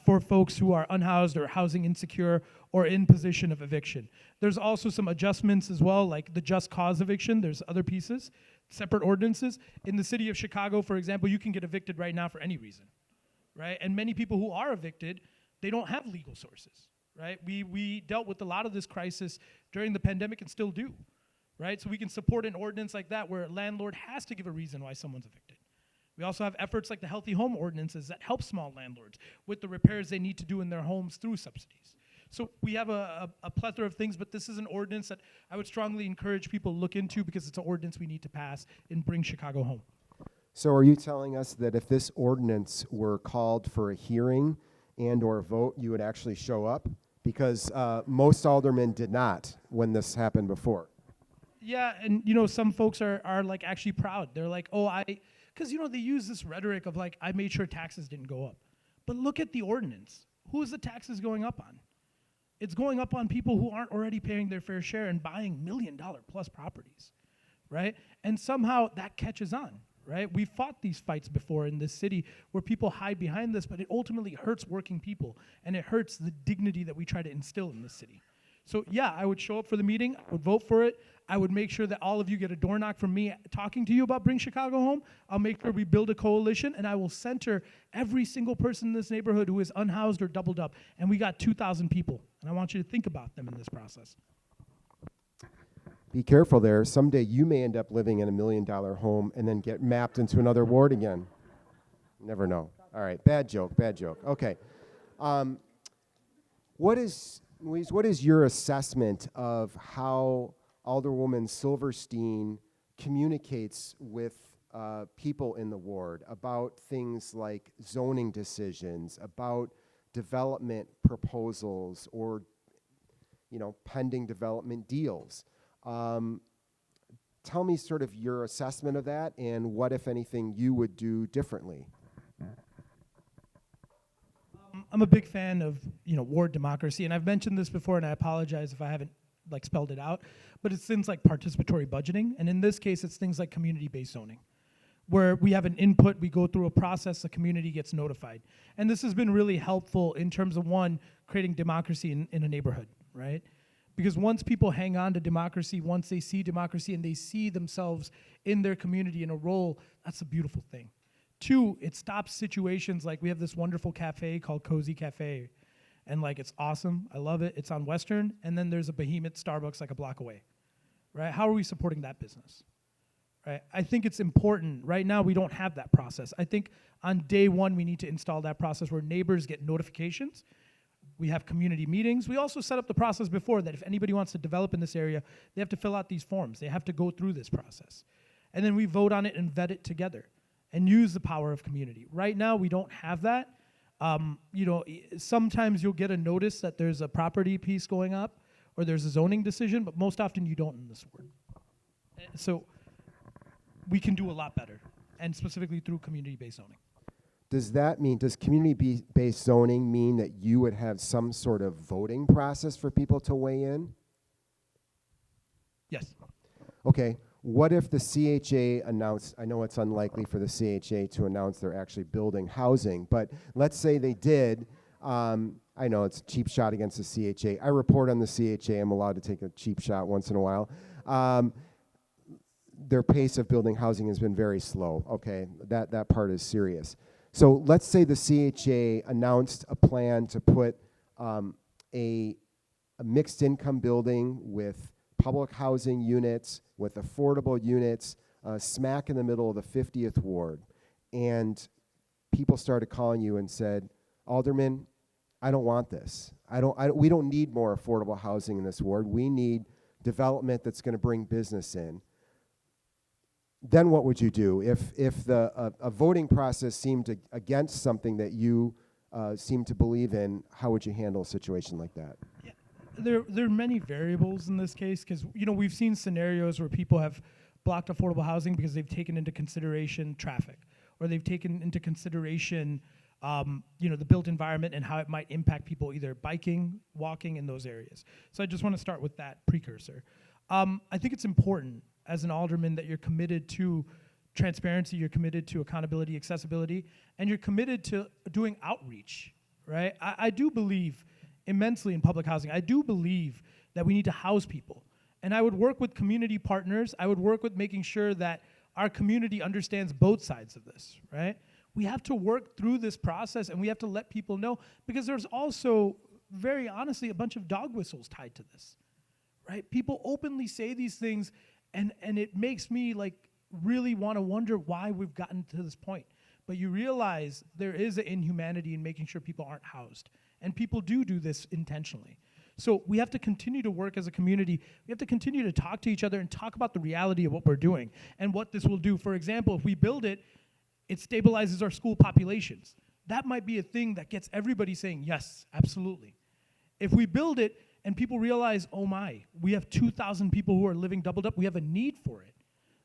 for folks who are unhoused or housing insecure or in position of eviction. There's also some adjustments as well, like the just cause eviction. There's other pieces, separate ordinances. In the city of Chicago, for example, you can get evicted right now for any reason, right? And many people who are evicted, they don't have legal sources, right? We dealt with a lot of this crisis during the pandemic and still do, right? So we can support an ordinance like that where a landlord has to give a reason why someone's evicted, We also have efforts like the healthy home ordinances that help small landlords with the repairs they need to do in their homes through subsidies. So we have a plethora of things, but this is an ordinance that I would strongly encourage people to look into because it's an ordinance we need to pass and bring Chicago home. So are you telling us that if this ordinance were called for a hearing and or a vote, you would actually show up? Because most aldermen did not when this happened before. Yeah, and some folks are like actually proud. They're like, because they use this rhetoric of like, I made sure taxes didn't go up. But look at the ordinance. Who is the taxes going up on? It's going up on people who aren't already paying their fair share and buying $1 million plus properties, right? And somehow that catches on, right? We've fought these fights before in this city where people hide behind this, but it ultimately hurts working people, and it hurts the dignity that we try to instill in this city. So yeah, I would show up for the meeting, I would vote for it, I would make sure that all of you get a door knock from me talking to you about Bring Chicago Home. I'll make sure we build a coalition, and I will center every single person in this neighborhood who is unhoused or doubled up. And we got 2,000 people, and I want you to think about them in this process. Be careful there. Someday you may end up living in $1 million home and then get mapped into another ward again. Never know. All right, bad joke. Okay. What is your assessment of how Alderwoman Silverstein communicates with people in the ward about things like zoning decisions, about development proposals, or pending development deals? Tell me sort of your assessment of that and what, if anything, you would do differently. I'm a big fan of ward democracy, and I've mentioned this before, and I apologize if I haven't spelled it out, but it's things like participatory budgeting, and in this case, it's things like community-based zoning, where we have an input, we go through a process, the community gets notified, and this has been really helpful in terms of creating democracy in a neighborhood, right? Because once people hang on to democracy, once they see democracy and they see themselves in their community in a role, that's a beautiful thing. 2, it stops situations like we have this wonderful cafe called Cozy Cafe, and it's awesome. I love it. It's on Western, and then there's a behemoth Starbucks a block away, right? How are we supporting that business, right? I think it's important. Right now, we don't have that process. I think on day one, we need to install that process where neighbors get notifications. We have community meetings. We also set up the process before that if anybody wants to develop in this area, they have to fill out these forms. They have to go through this process. And then we vote on it and vet it together and use the power of community. Right now, we don't have that. Sometimes you'll get a notice that there's a property piece going up or there's a zoning decision, but most often you don't in this word. So we can do a lot better, and specifically through community-based zoning. Does community-based zoning mean that you would have some sort of voting process for people to weigh in? Yes. Okay. What if the CHA announced, I know it's unlikely for the CHA to announce they're actually building housing, but let's say they did. I know it's a cheap shot against the CHA. I report on the CHA. I'm allowed to take a cheap shot once in a while. Their pace of building housing has been very slow. Okay, that part is serious. So let's say the CHA announced a plan to put a mixed income building with public housing units, with affordable units, smack in the middle of the 50th ward. And people started calling you and said, Alderman, I don't want this. We don't need more affordable housing in this ward. We need development that's going to bring business in. Then what would you do? If a voting process seemed against something that you seem to believe in, how would you handle a situation like that? Yeah. There are many variables in this case because we've seen scenarios where people have blocked affordable housing because they've taken into consideration traffic, or they've taken into consideration the built environment and how it might impact people either biking, walking in those areas. So I just want to start with that precursor. I think it's important as an alderman that you're committed to transparency, you're committed to accountability, accessibility, and you're committed to doing outreach, right? I do believe immensely in public housing. I do believe that we need to house people. And I would work with community partners. I would work with making sure that our community understands both sides of this, right? We have to work through this process, and we have to let people know, because there's also, very honestly, a bunch of dog whistles tied to this, right? People openly say these things, and it makes me really want to wonder why we've gotten to this point. But you realize there is an inhumanity in making sure people aren't housed. And people do this intentionally. So we have to continue to work as a community. We have to continue to talk to each other and talk about the reality of what we're doing and what this will do. For example, if we build it, it stabilizes our school populations. That might be a thing that gets everybody saying, yes, absolutely. If we build it and people realize, oh my, we have 2,000 people who are living doubled up, we have a need for it.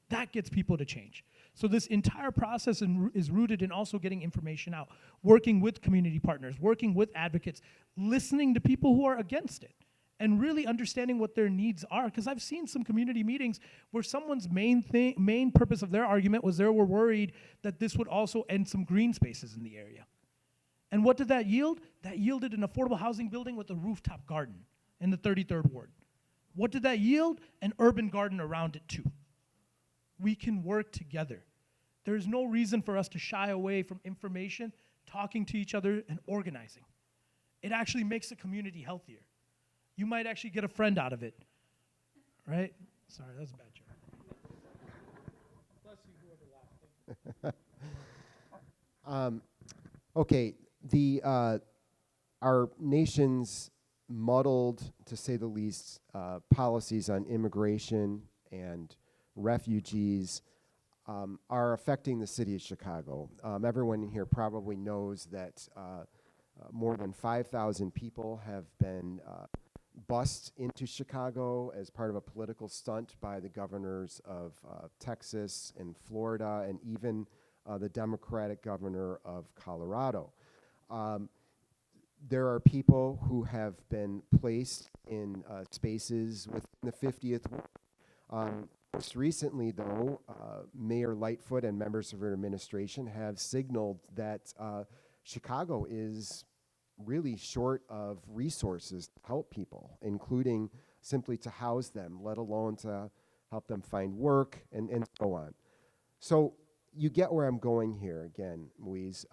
That gets people to change. So this entire process is rooted in also getting information out, working with community partners, working with advocates, listening to people who are against it, and really understanding what their needs are. Because I've seen some community meetings where someone's main purpose of their argument was they were worried that this would also end some green spaces in the area. And what did that yield? That yielded an affordable housing building with a rooftop garden in the 33rd Ward. What did that yield? An urban garden around it too. We can work together. There's no reason for us to shy away from information, talking to each other, and organizing. It actually makes the community healthier. You might actually get a friend out of it, right? Sorry, that was a bad joke. Bless you, whoever laughed. Okay, our nation's muddled, to say the least, policies on immigration and refugees are affecting the city of Chicago. Everyone in here probably knows that more than 5,000 people have been bused into Chicago as part of a political stunt by the governors of Texas and Florida, and even the Democratic governor of Colorado. There are people who have been placed in spaces within the 50th ward. Most recently, though, Mayor Lightfoot and members of her administration have signaled that Chicago is really short of resources to help people, including simply to house them, let alone to help them find work and so on. So you get where I'm going here again, Louise.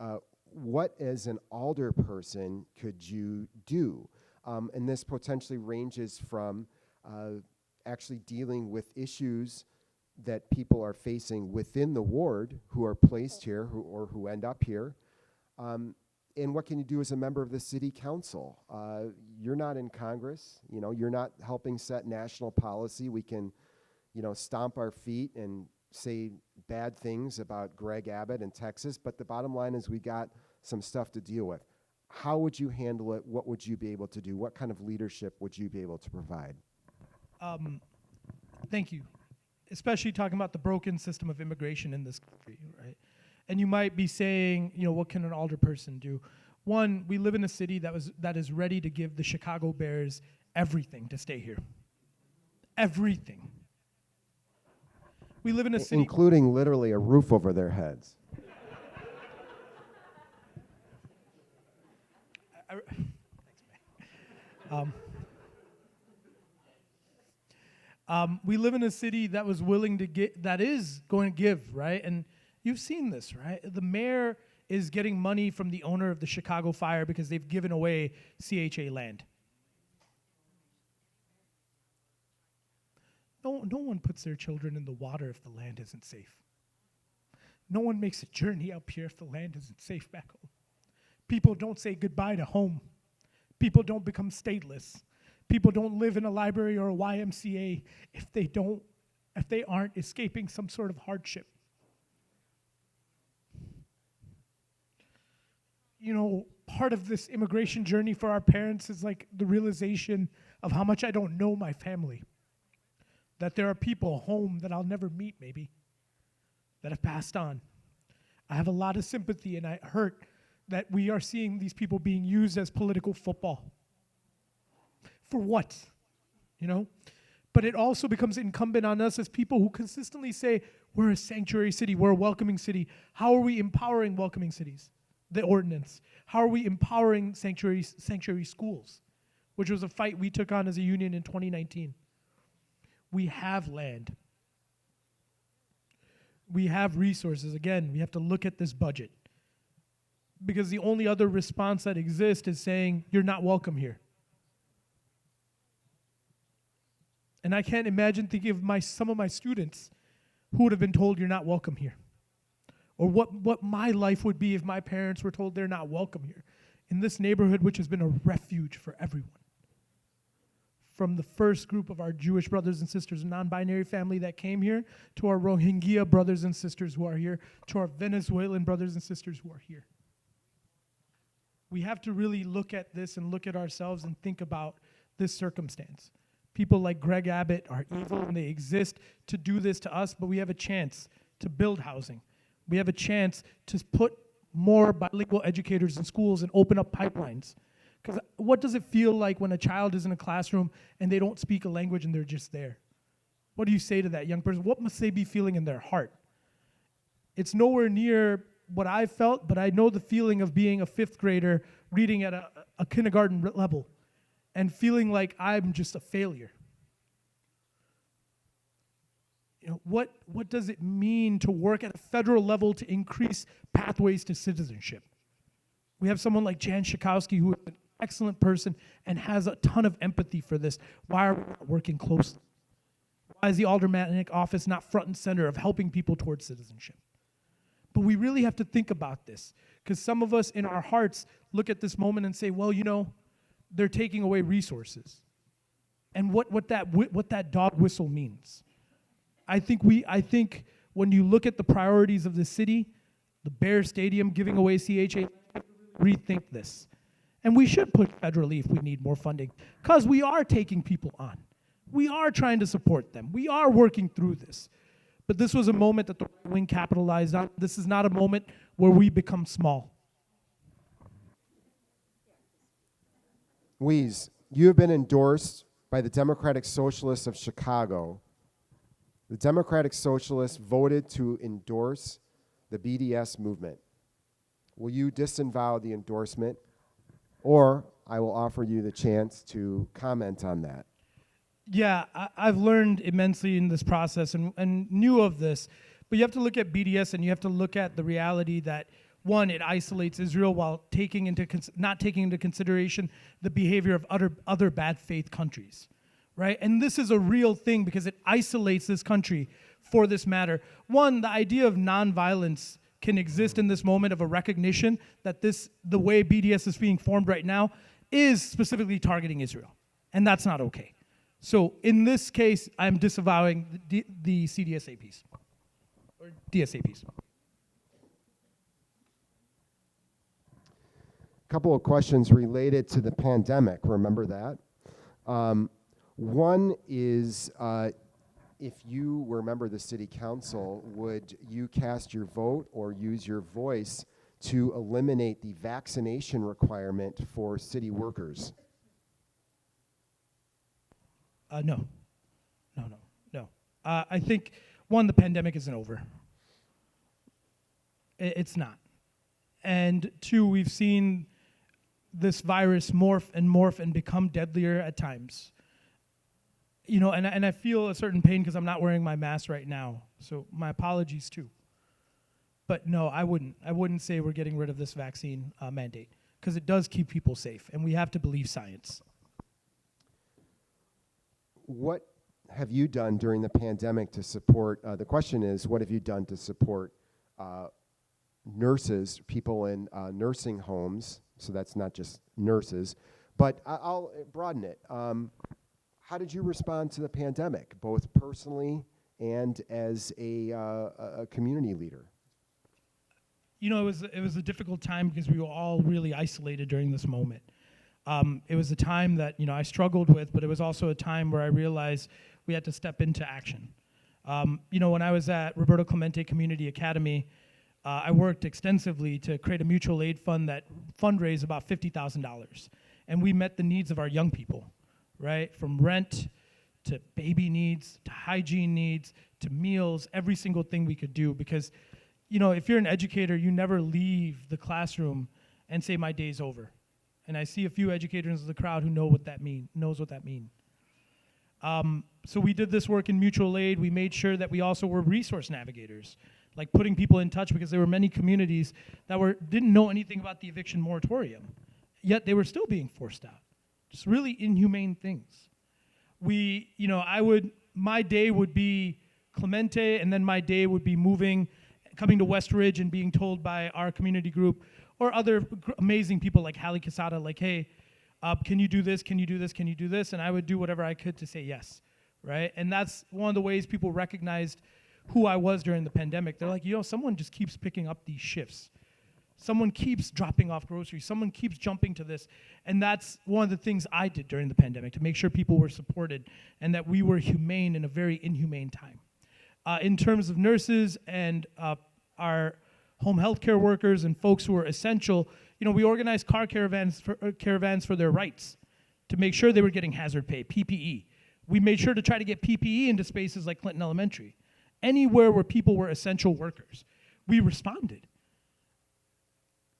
What as an alder person could you do? And this potentially ranges from actually dealing with issues that people are facing within the ward who are placed here who end up here. And what can you do as a member of the city council? You're not in Congress, you're not helping set national policy. We can, stomp our feet and say bad things about Greg Abbott in Texas, but the bottom line is we got some stuff to deal with. How would you handle it? What would you be able to do? What kind of leadership would you be able to provide? Thank you. Especially talking about the broken system of immigration in this country, right? And you might be saying, what can an alderperson do? One, we live in a city that is ready to give the Chicago Bears everything to stay here. Everything. We live in a city, including literally a roof over their heads. Thanks, man. We live in a city that was willing to that is going to give, right? And you've seen this, right? The mayor is getting money from the owner of the Chicago Fire because they've given away CHA land. No one puts their children in the water if the land isn't safe. No one makes a journey up here if the land isn't safe back home. People don't say goodbye to home. People don't become stateless. People don't live in a library or a YMCA if they aren't escaping some sort of hardship. Part of this immigration journey for our parents is like the realization of how much I don't know my family. That there are people home that I'll never meet, maybe, that have passed on. I have a lot of sympathy, and I hurt that we are seeing these people being used as political football. For what? But it also becomes incumbent on us as people who consistently say, we're a sanctuary city, we're a welcoming city. How are we empowering welcoming cities? The ordinance. How are we empowering sanctuary schools? Which was a fight we took on as a union in 2019. We have land. We have resources. Again, we have to look at this budget. Because the only other response that exists is saying, you're not welcome here. And I can't imagine thinking of some of my students who would have been told you're not welcome here. Or what my life would be if my parents were told they're not welcome here. In this neighborhood, which has been a refuge for everyone. From the first group of our Jewish brothers and sisters, non-binary family that came here, to our Rohingya brothers and sisters who are here, to our Venezuelan brothers and sisters who are here. We have to really look at this and look at ourselves and think about this circumstance. People like Greg Abbott are evil and they exist to do this to us, but we have a chance to build housing. We have a chance to put more bilingual educators in schools and open up pipelines. Because what does it feel like when a child is in a classroom and they don't speak a language and they're just there? What do you say to that young person? What must they be feeling in their heart? It's nowhere near what I felt, but I know the feeling of being a fifth grader reading at a kindergarten level and feeling like I'm just a failure. You know, what does it mean to work at a federal level to increase pathways to citizenship? We have someone like Jan Schakowsky, who is an excellent person and has a ton of empathy for this. Why are we not working closely? Why is the aldermanic office not front and center of helping people towards citizenship? But we really have to think about this, because some of us in our hearts look at this moment and say, well, you know, they're taking away resources. And what that dog whistle means. I think when you look at the priorities of the city, the Bear Stadium giving away CHA, rethink this. And we should push federally if we need more funding, because we are taking people on. We are trying to support them. We are working through this. But this was a moment that the right wing capitalized on. This is not a moment where we become small. Weeze, you have been endorsed by the Democratic Socialists of Chicago. The Democratic Socialists voted to endorse the BDS movement. Will you disavow the endorsement, or I will offer you the chance to comment on that? Yeah, I've learned immensely in this process and knew of this, but you have to look at BDS and you have to look at the reality that, one, it isolates Israel while not taking into consideration the behavior of other bad faith countries, right? And this is a real thing because it isolates this country for this matter. One, the idea of nonviolence can exist in this moment of a recognition that the way BDS is being formed right now is specifically targeting Israel, and that's not okay. So in this case, I'm disavowing the CDSAPs, or DSAPs. A couple of questions related to the pandemic. Remember that? One is, if you were a member of the city council, would you cast your vote or use your voice to eliminate the vaccination requirement for city workers? No. I think, one, the pandemic isn't over. It's not. And two, we've seen this virus morph and become deadlier at times. You know, and I feel a certain pain because I'm not wearing my mask right now. So my apologies too. But no, I wouldn't say we're getting rid of this vaccine mandate, because it does keep people safe, and we have to believe science. What have you done during the pandemic to support, the question is, what have you done to support nurses, people in nursing homes, so that's not just nurses, but I'll broaden it. How did you respond to the pandemic, both personally and as a community leader? You know, it was a difficult time because we were all really isolated during this moment. It was a time that, you know, I struggled with, but it was also a time where I realized we had to step into action. You know, when I was at Roberto Clemente Community Academy, I worked extensively to create a mutual aid fund that fundraised about $50,000. And we met the needs of our young people, right? From rent to baby needs, to hygiene needs, to meals, every single thing we could do. Because, you know, if you're an educator, you never leave the classroom and say, my day's over. And I see a few educators in the crowd who knows what that means. So we did this work in mutual aid. We made sure that we also were resource navigators, like putting people in touch, because there were many communities that didn't know anything about the eviction moratorium, yet they were still being forced out. Just really inhumane things. My day would be Clemente, and then my day would be coming to West Ridge and being told by our community group or other amazing people like Hallie Casada, like, hey, can you do this? Can you do this? Can you do this? And I would do whatever I could to say yes, right? And that's one of the ways people recognized who I was during the pandemic. They're like, someone just keeps picking up these shifts. Someone keeps dropping off groceries. Someone keeps jumping to this. And that's one of the things I did during the pandemic, to make sure people were supported and that we were humane in a very inhumane time. In terms of nurses and our home health care workers and folks who are essential, we organized car caravans for their rights to make sure they were getting hazard pay, PPE. We made sure to try to get PPE into spaces like Clinton Elementary. Anywhere where people were essential workers, we responded.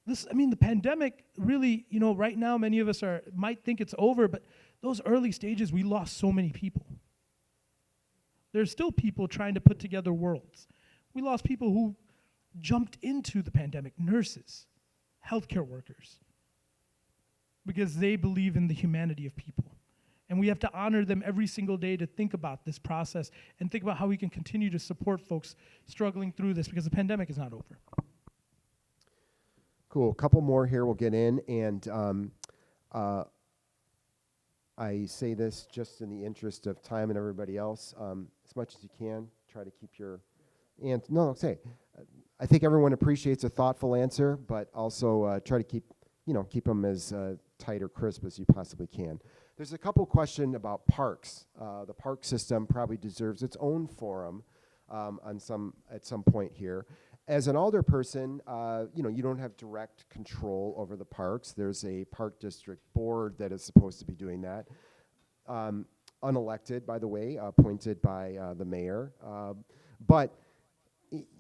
The pandemic really, right now many of us might think it's over, but those early stages, we lost so many people. There's still people trying to put together worlds. We lost people who jumped into the pandemic, nurses, healthcare workers, because they believe in the humanity of people. And we have to honor them every single day to think about this process and think about how we can continue to support folks struggling through this, because the pandemic is not over. Cool. A couple more here we'll get in. And I say this just in the interest of time and everybody else. As much as you can, try to keep your... I think everyone appreciates a thoughtful answer, but also try to keep them as tight or crisp as you possibly can. There's a couple questions about parks. The park system probably deserves its own forum at some point here. As an alderperson, you don't have direct control over the parks. There's a park district board that is supposed to be doing that. Unelected, by the way, appointed by the mayor. But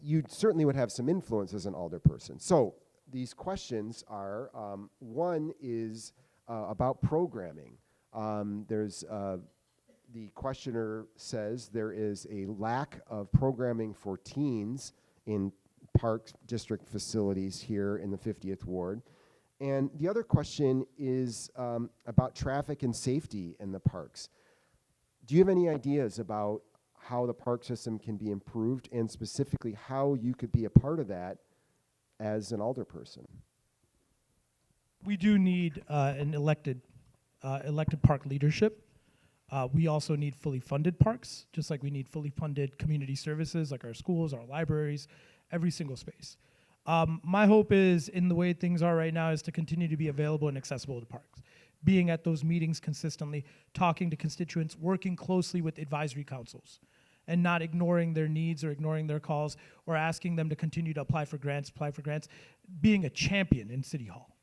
you certainly would have some influence as an alderperson. So these questions are, one is about programming. The questioner says there is a lack of programming for teens in park district facilities here in the 50th Ward. And the other question is about traffic and safety in the parks. Do you have any ideas about how the park system can be improved, and specifically how you could be a part of that as an alderperson? We do need an elected park leadership. We also need fully funded parks, just like we need fully funded community services like our schools, our libraries, every single space. My hope is, in the way things are right now, is to continue to be available and accessible to parks, being at those meetings consistently, talking to constituents, working closely with advisory councils, and not ignoring their needs or ignoring their calls or asking them to continue to apply for grants, being a champion in City Hall,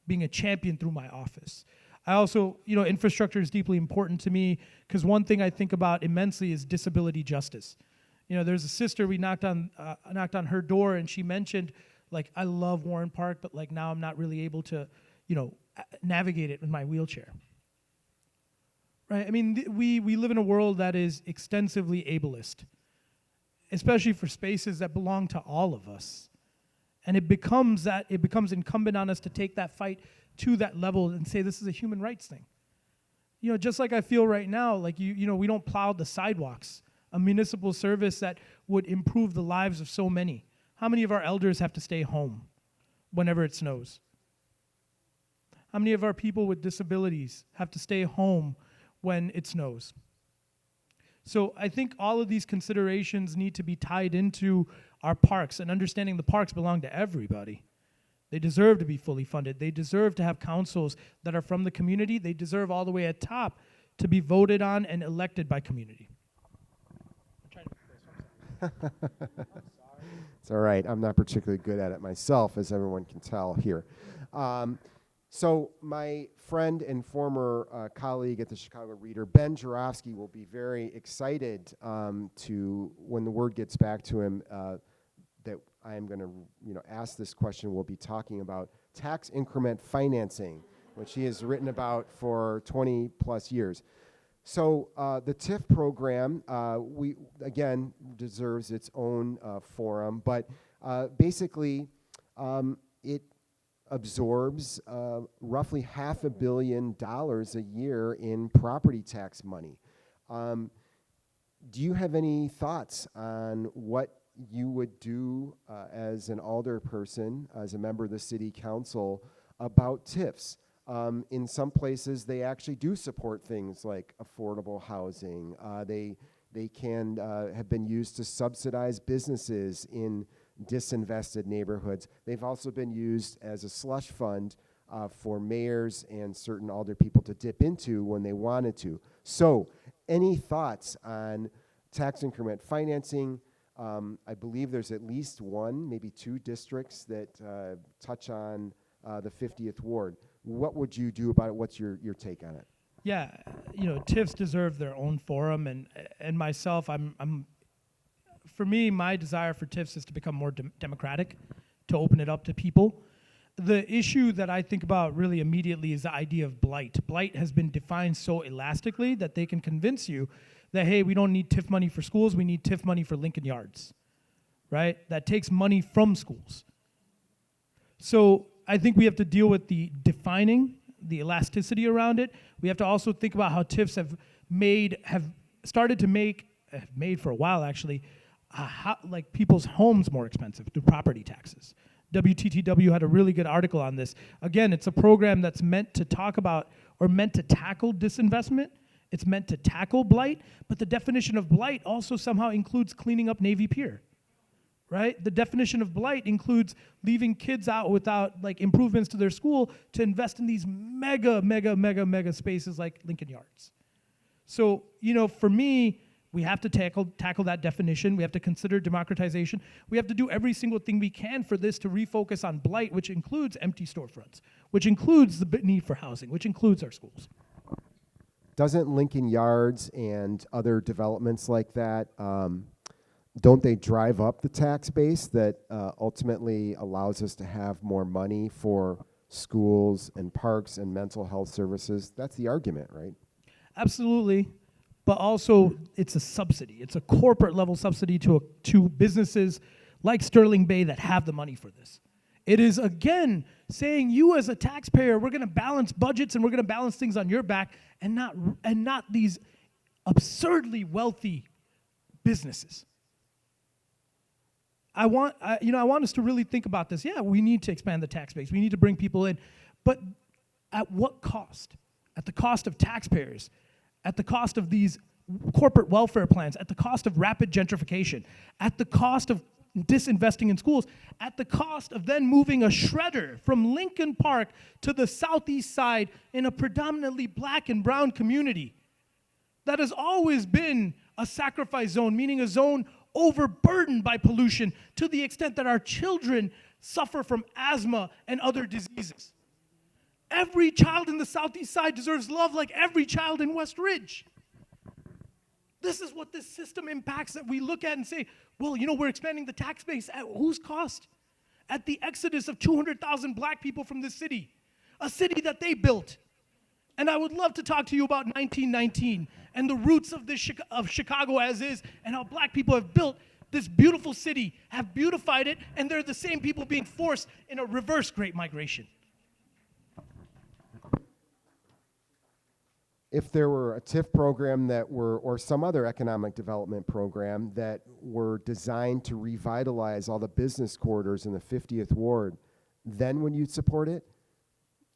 being a champion through my office. I also, infrastructure is deeply important to me, because one thing I think about immensely is disability justice. There's a sister, we knocked on her door, and she mentioned, I love Warren Park, but now I'm not really able to, navigate it with my wheelchair. Right? We live in a world that is extensively ableist, especially for spaces that belong to all of us. And it becomes incumbent on us to take that fight to that level and say this is a human rights thing. Just like I feel right now, we don't plow the sidewalks, a municipal service that would improve the lives of so many. How many of our elders have to stay home whenever it snows? How many of our people with disabilities have to stay home when it snows? So I think all of these considerations need to be tied into our parks, and understanding the parks belong to everybody. They deserve to be fully funded. They deserve to have councils that are from the community. They deserve all the way at top to be voted on and elected by community. It's all right. I'm not particularly good at it myself, as everyone can tell here. So my friend and former colleague at the Chicago Reader, Ben Jarofsky, will be very excited to, when the word gets back to him, that I am going to ask this question. We'll be talking about tax increment financing, which he has written about for 20 plus years. So the TIF program, again, deserves its own forum, but basically it absorbs roughly $500 million a year in property tax money. Do you have any thoughts on what you would do as an alder person, as a member of the city council, about TIFs? In some places, they actually do support things like affordable housing. They can have been used to subsidize businesses in disinvested neighborhoods. They've also been used as a slush fund for mayors and certain alder people to dip into when they wanted to. So, any thoughts on tax increment financing? I believe there's at least one, maybe two districts that touch on the 50th Ward. What would you do about it? What's your take on it? Yeah, TIFs deserve their own forum, and myself, for me, my desire for TIFs is to become more democratic, to open it up to people. The issue that I think about really immediately is the idea of blight. Blight has been defined so elastically that they can convince you that, hey, we don't need TIF money for schools, we need TIF money for Lincoln Yards, right? That takes money from schools. So I think we have to deal with the defining, the elasticity around it. We have to also think about how TIFs have made for a while actually, like people's homes more expensive through property taxes. WTTW had a really good article on this. Again, it's a program that's meant to talk about or meant to tackle disinvestment. It's meant to tackle blight, but the definition of blight also somehow includes cleaning up Navy Pier, right? The definition of blight includes leaving kids out without like improvements to their school to invest in these mega spaces like Lincoln Yards. So, for me, we have to tackle that definition. We have to consider democratization. We have to do every single thing we can for this to refocus on blight, which includes empty storefronts, which includes the need for housing, which includes our schools. Doesn't Lincoln Yards and other developments like that, don't they drive up the tax base that ultimately allows us to have more money for schools and parks and mental health services? That's the argument, right? Absolutely. But also, it's a subsidy. It's a corporate level subsidy to businesses like Sterling Bay that have the money for this. It is, again, saying you as a taxpayer, we're going to balance budgets and we're going to balance things on your back and not these absurdly wealthy businesses. I want us to really think about this. Yeah, we need to expand the tax base. We need to bring people in. But at what cost? At the cost of taxpayers, at the cost of these corporate welfare plans, at the cost of rapid gentrification, at the cost of disinvesting in schools, at the cost of then moving a shredder from Lincoln Park to the southeast side in a predominantly black and brown community that has always been a sacrifice zone, meaning a zone overburdened by pollution to the extent that our children suffer from asthma and other diseases. Every child in the southeast side deserves love like every child in West Ridge. This is what this system impacts that we look at and say, well, we're expanding the tax base at whose cost? At the exodus of 200,000 black people from this city, a city that they built. And I would love to talk to you about 1919 and the roots of Chicago as is, and how black people have built this beautiful city, have beautified it, and they're the same people being forced in a reverse Great Migration. If there were a TIF program or some other economic development program that were designed to revitalize all the business corridors in the 50th Ward, then would you support it?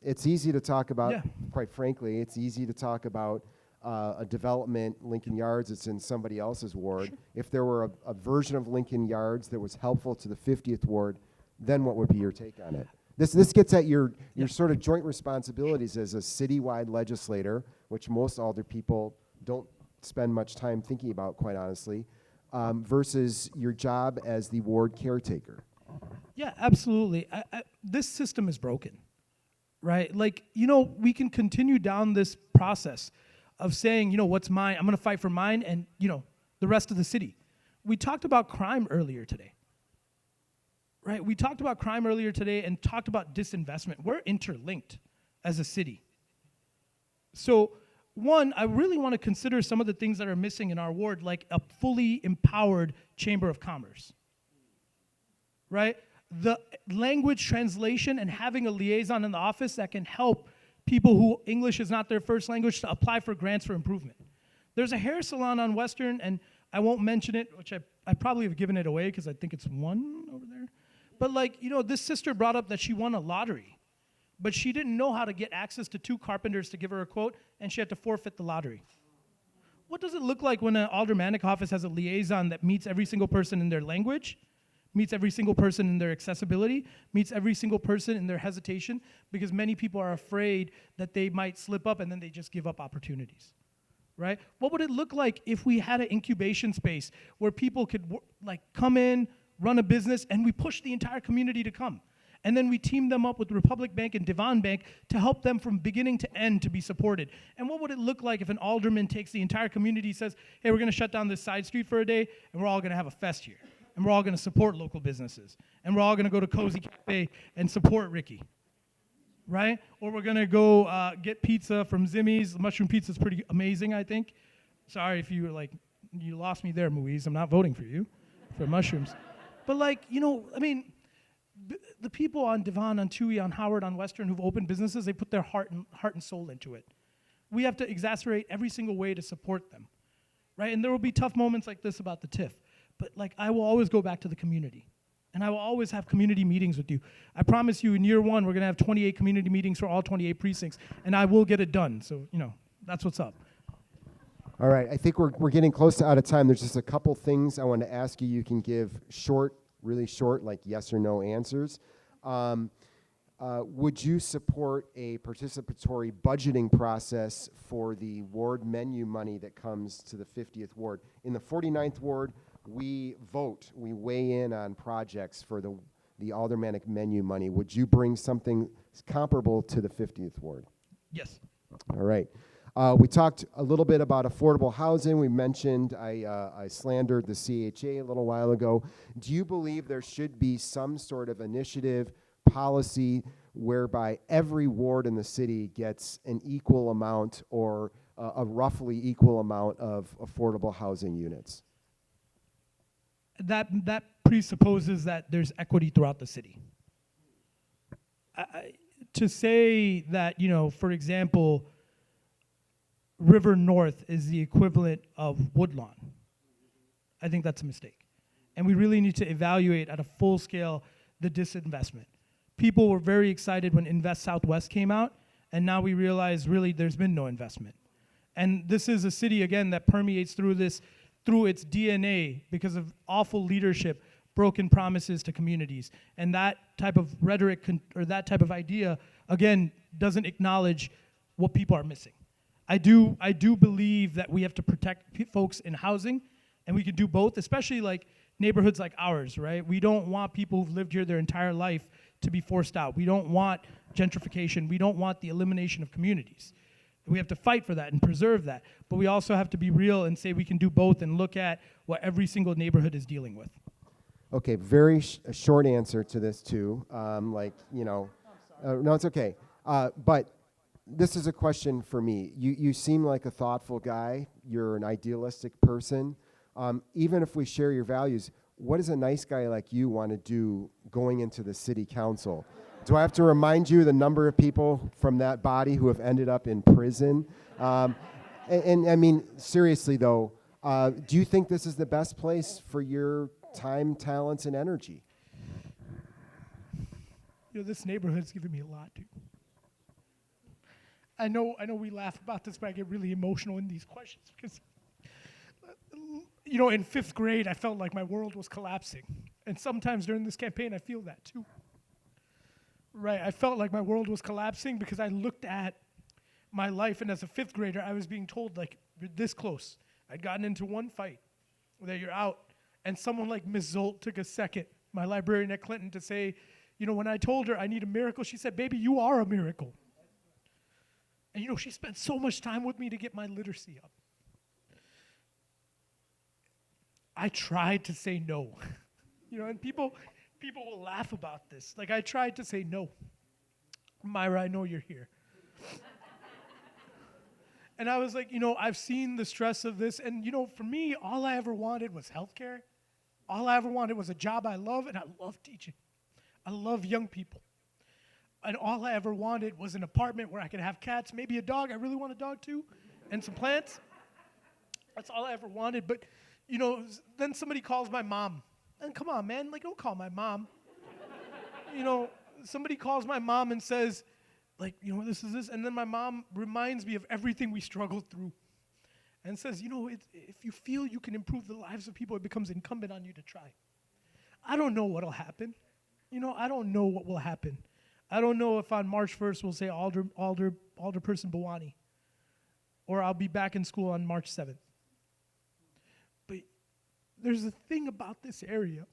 It's easy to talk about, Yeah. Quite frankly, it's easy to talk about a development, Lincoln Yards, it's in somebody else's ward. Sure. If there were a version of Lincoln Yards that was helpful to the 50th Ward, then what would be your take on it? This gets at your sort of joint responsibilities as a citywide legislator, which most alder people don't spend much time thinking about, quite honestly, versus your job as the ward caretaker. Yeah, absolutely. This system is broken, right? Like, we can continue down this process of saying, what's mine? I'm going to fight for mine and, the rest of the city. We talked about crime earlier today. Right, we talked about crime earlier today and talked about disinvestment. We're interlinked as a city. So, one, I really want to consider some of the things that are missing in our ward, like a fully empowered Chamber of Commerce. Right? The language translation and having a liaison in the office that can help people who English is not their first language to apply for grants for improvement. There's a hair salon on Western, and I won't mention it, which I probably have given it away because I think it's one over there. But like, this sister brought up that she won a lottery, but she didn't know how to get access to 2 carpenters to give her a quote, and she had to forfeit the lottery. What does it look like when an aldermanic office has a liaison that meets every single person in their language, meets every single person in their accessibility, meets every single person in their hesitation, because many people are afraid that they might slip up and then they just give up opportunities, right? What would it look like if we had an incubation space where people could come in, run a business, and we push the entire community to come? And then we team them up with Republic Bank and Devon Bank to help them from beginning to end to be supported. And what would it look like if an alderman takes the entire community, says, hey, we're going to shut down this side street for a day, and we're all going to have a fest here. And we're all going to support local businesses. And we're all going to go to Cozy Cafe and support Ricky, right? Or we're going to go get pizza from Zimmy's. The mushroom pizza is pretty amazing, I think. Sorry if you you lost me there, Muiz. I'm not voting for you for mushrooms. But the people on Devon, on Toohey, on Howard, on Western who've opened businesses, they put their heart and soul into it. We have to exacerbate every single way to support them, right? And there will be tough moments like this about the TIF, but I will always go back to the community, and I will always have community meetings with you. I promise you, in year 1, we're going to have 28 community meetings for all 28 precincts, and I will get it done. So that's what's up. All right, I think we're getting close to out of time. There's just a couple things I want to ask you. You can give really short, like yes or no answers. Would you support a participatory budgeting process for the ward menu money that comes to the 50th ward? In the 49th ward, we weigh in on projects for the aldermanic menu money. Would you bring something comparable to the 50th ward? Yes. All right. We talked a little bit about affordable housing. We mentioned, I slandered the CHA a little while ago. Do you believe there should be some sort of initiative, policy, whereby every ward in the city gets an equal amount or a roughly equal amount of affordable housing units? That presupposes that there's equity throughout the city. To say that, for example, River North is the equivalent of Woodlawn, I think that's a mistake. And we really need to evaluate at a full scale the disinvestment. People were very excited when Invest Southwest came out, and now we realize really there's been no investment. And this is a city, again, that permeates through its DNA because of awful leadership, broken promises to communities. And that type of rhetoric or that type of idea, again, doesn't acknowledge what people are missing. I do believe that we have to protect folks in housing, and we can do both, especially neighborhoods like ours, right? We don't want people who've lived here their entire life to be forced out. We don't want gentrification. We don't want the elimination of communities. We have to fight for that and preserve that. But we also have to be real and say we can do both and look at what every single neighborhood is dealing with. Okay, very short answer to this too. No, it's okay. But this is a question for me. You seem like a thoughtful guy. You're an idealistic person. Even if we share your values, what does a nice guy like you want to do going into the city council? Do I have to remind you the number of people from that body who have ended up in prison? And I mean, seriously though, do you think this is the best place for your time, talents, and energy? This neighborhood's given me a lot, dude. I know we laugh about this, but I get really emotional in these questions because, in 5th grade, I felt like my world was collapsing. And sometimes during this campaign, I feel that too. Right, I felt like my world was collapsing because I looked at my life, and as a 5th grader, I was being told, you're this close. I'd gotten into one fight, that you're out. And someone like Ms. Zolt took a second, my librarian at Clinton, to say, when I told her I need a miracle, she said, baby, you are a miracle. And she spent so much time with me to get my literacy up. I tried to say no. And people will laugh about this. I tried to say no. Myra, I know you're here. And I was like, I've seen the stress of this. And, for me, all I ever wanted was healthcare. All I ever wanted was a job I love, and I love teaching. I love young people. And all I ever wanted was an apartment where I could have cats, maybe a dog. I really want a dog too, and some plants. That's all I ever wanted. But, you know, then somebody calls my mom. And come on, man, like, don't call my mom. You know, somebody calls my mom and says, like, you know, this is this. And then my mom reminds me of everything we struggled through. And says, you know, if you feel you can improve the lives of people, it becomes incumbent on you to try. I don't know what'll happen. You know, I don't know what will happen. I don't know if on March 1st we'll say Alderperson Bawani, or I'll be back in school on March 7th. But there's a thing about this area.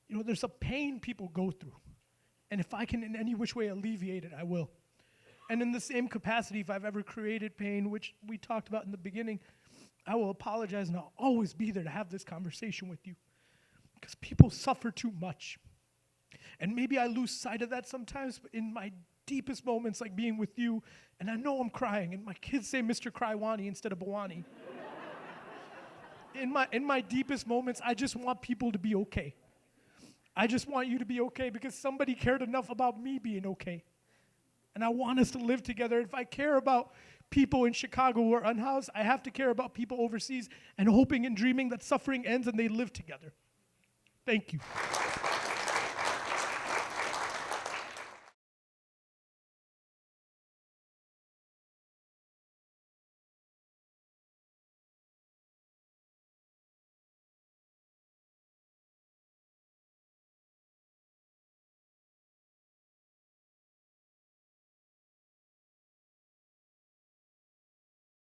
You know, there's a pain people go through. And if I can in any which way alleviate it, I will. And in the same capacity, if I've ever created pain, which we talked about in the beginning, I will apologize and I'll always be there to have this conversation with you. Because people suffer too much. And maybe I lose sight of that sometimes, but in my deepest moments, like being with you, and I know I'm crying, and my kids say Mr. Crywani instead of Bawani. In my deepest moments, I just want people to be okay. I just want you to be okay because somebody cared enough about me being okay. And I want us to live together. If I care about people in Chicago who are unhoused, I have to care about people overseas and hoping and dreaming that suffering ends and they live together. Thank you.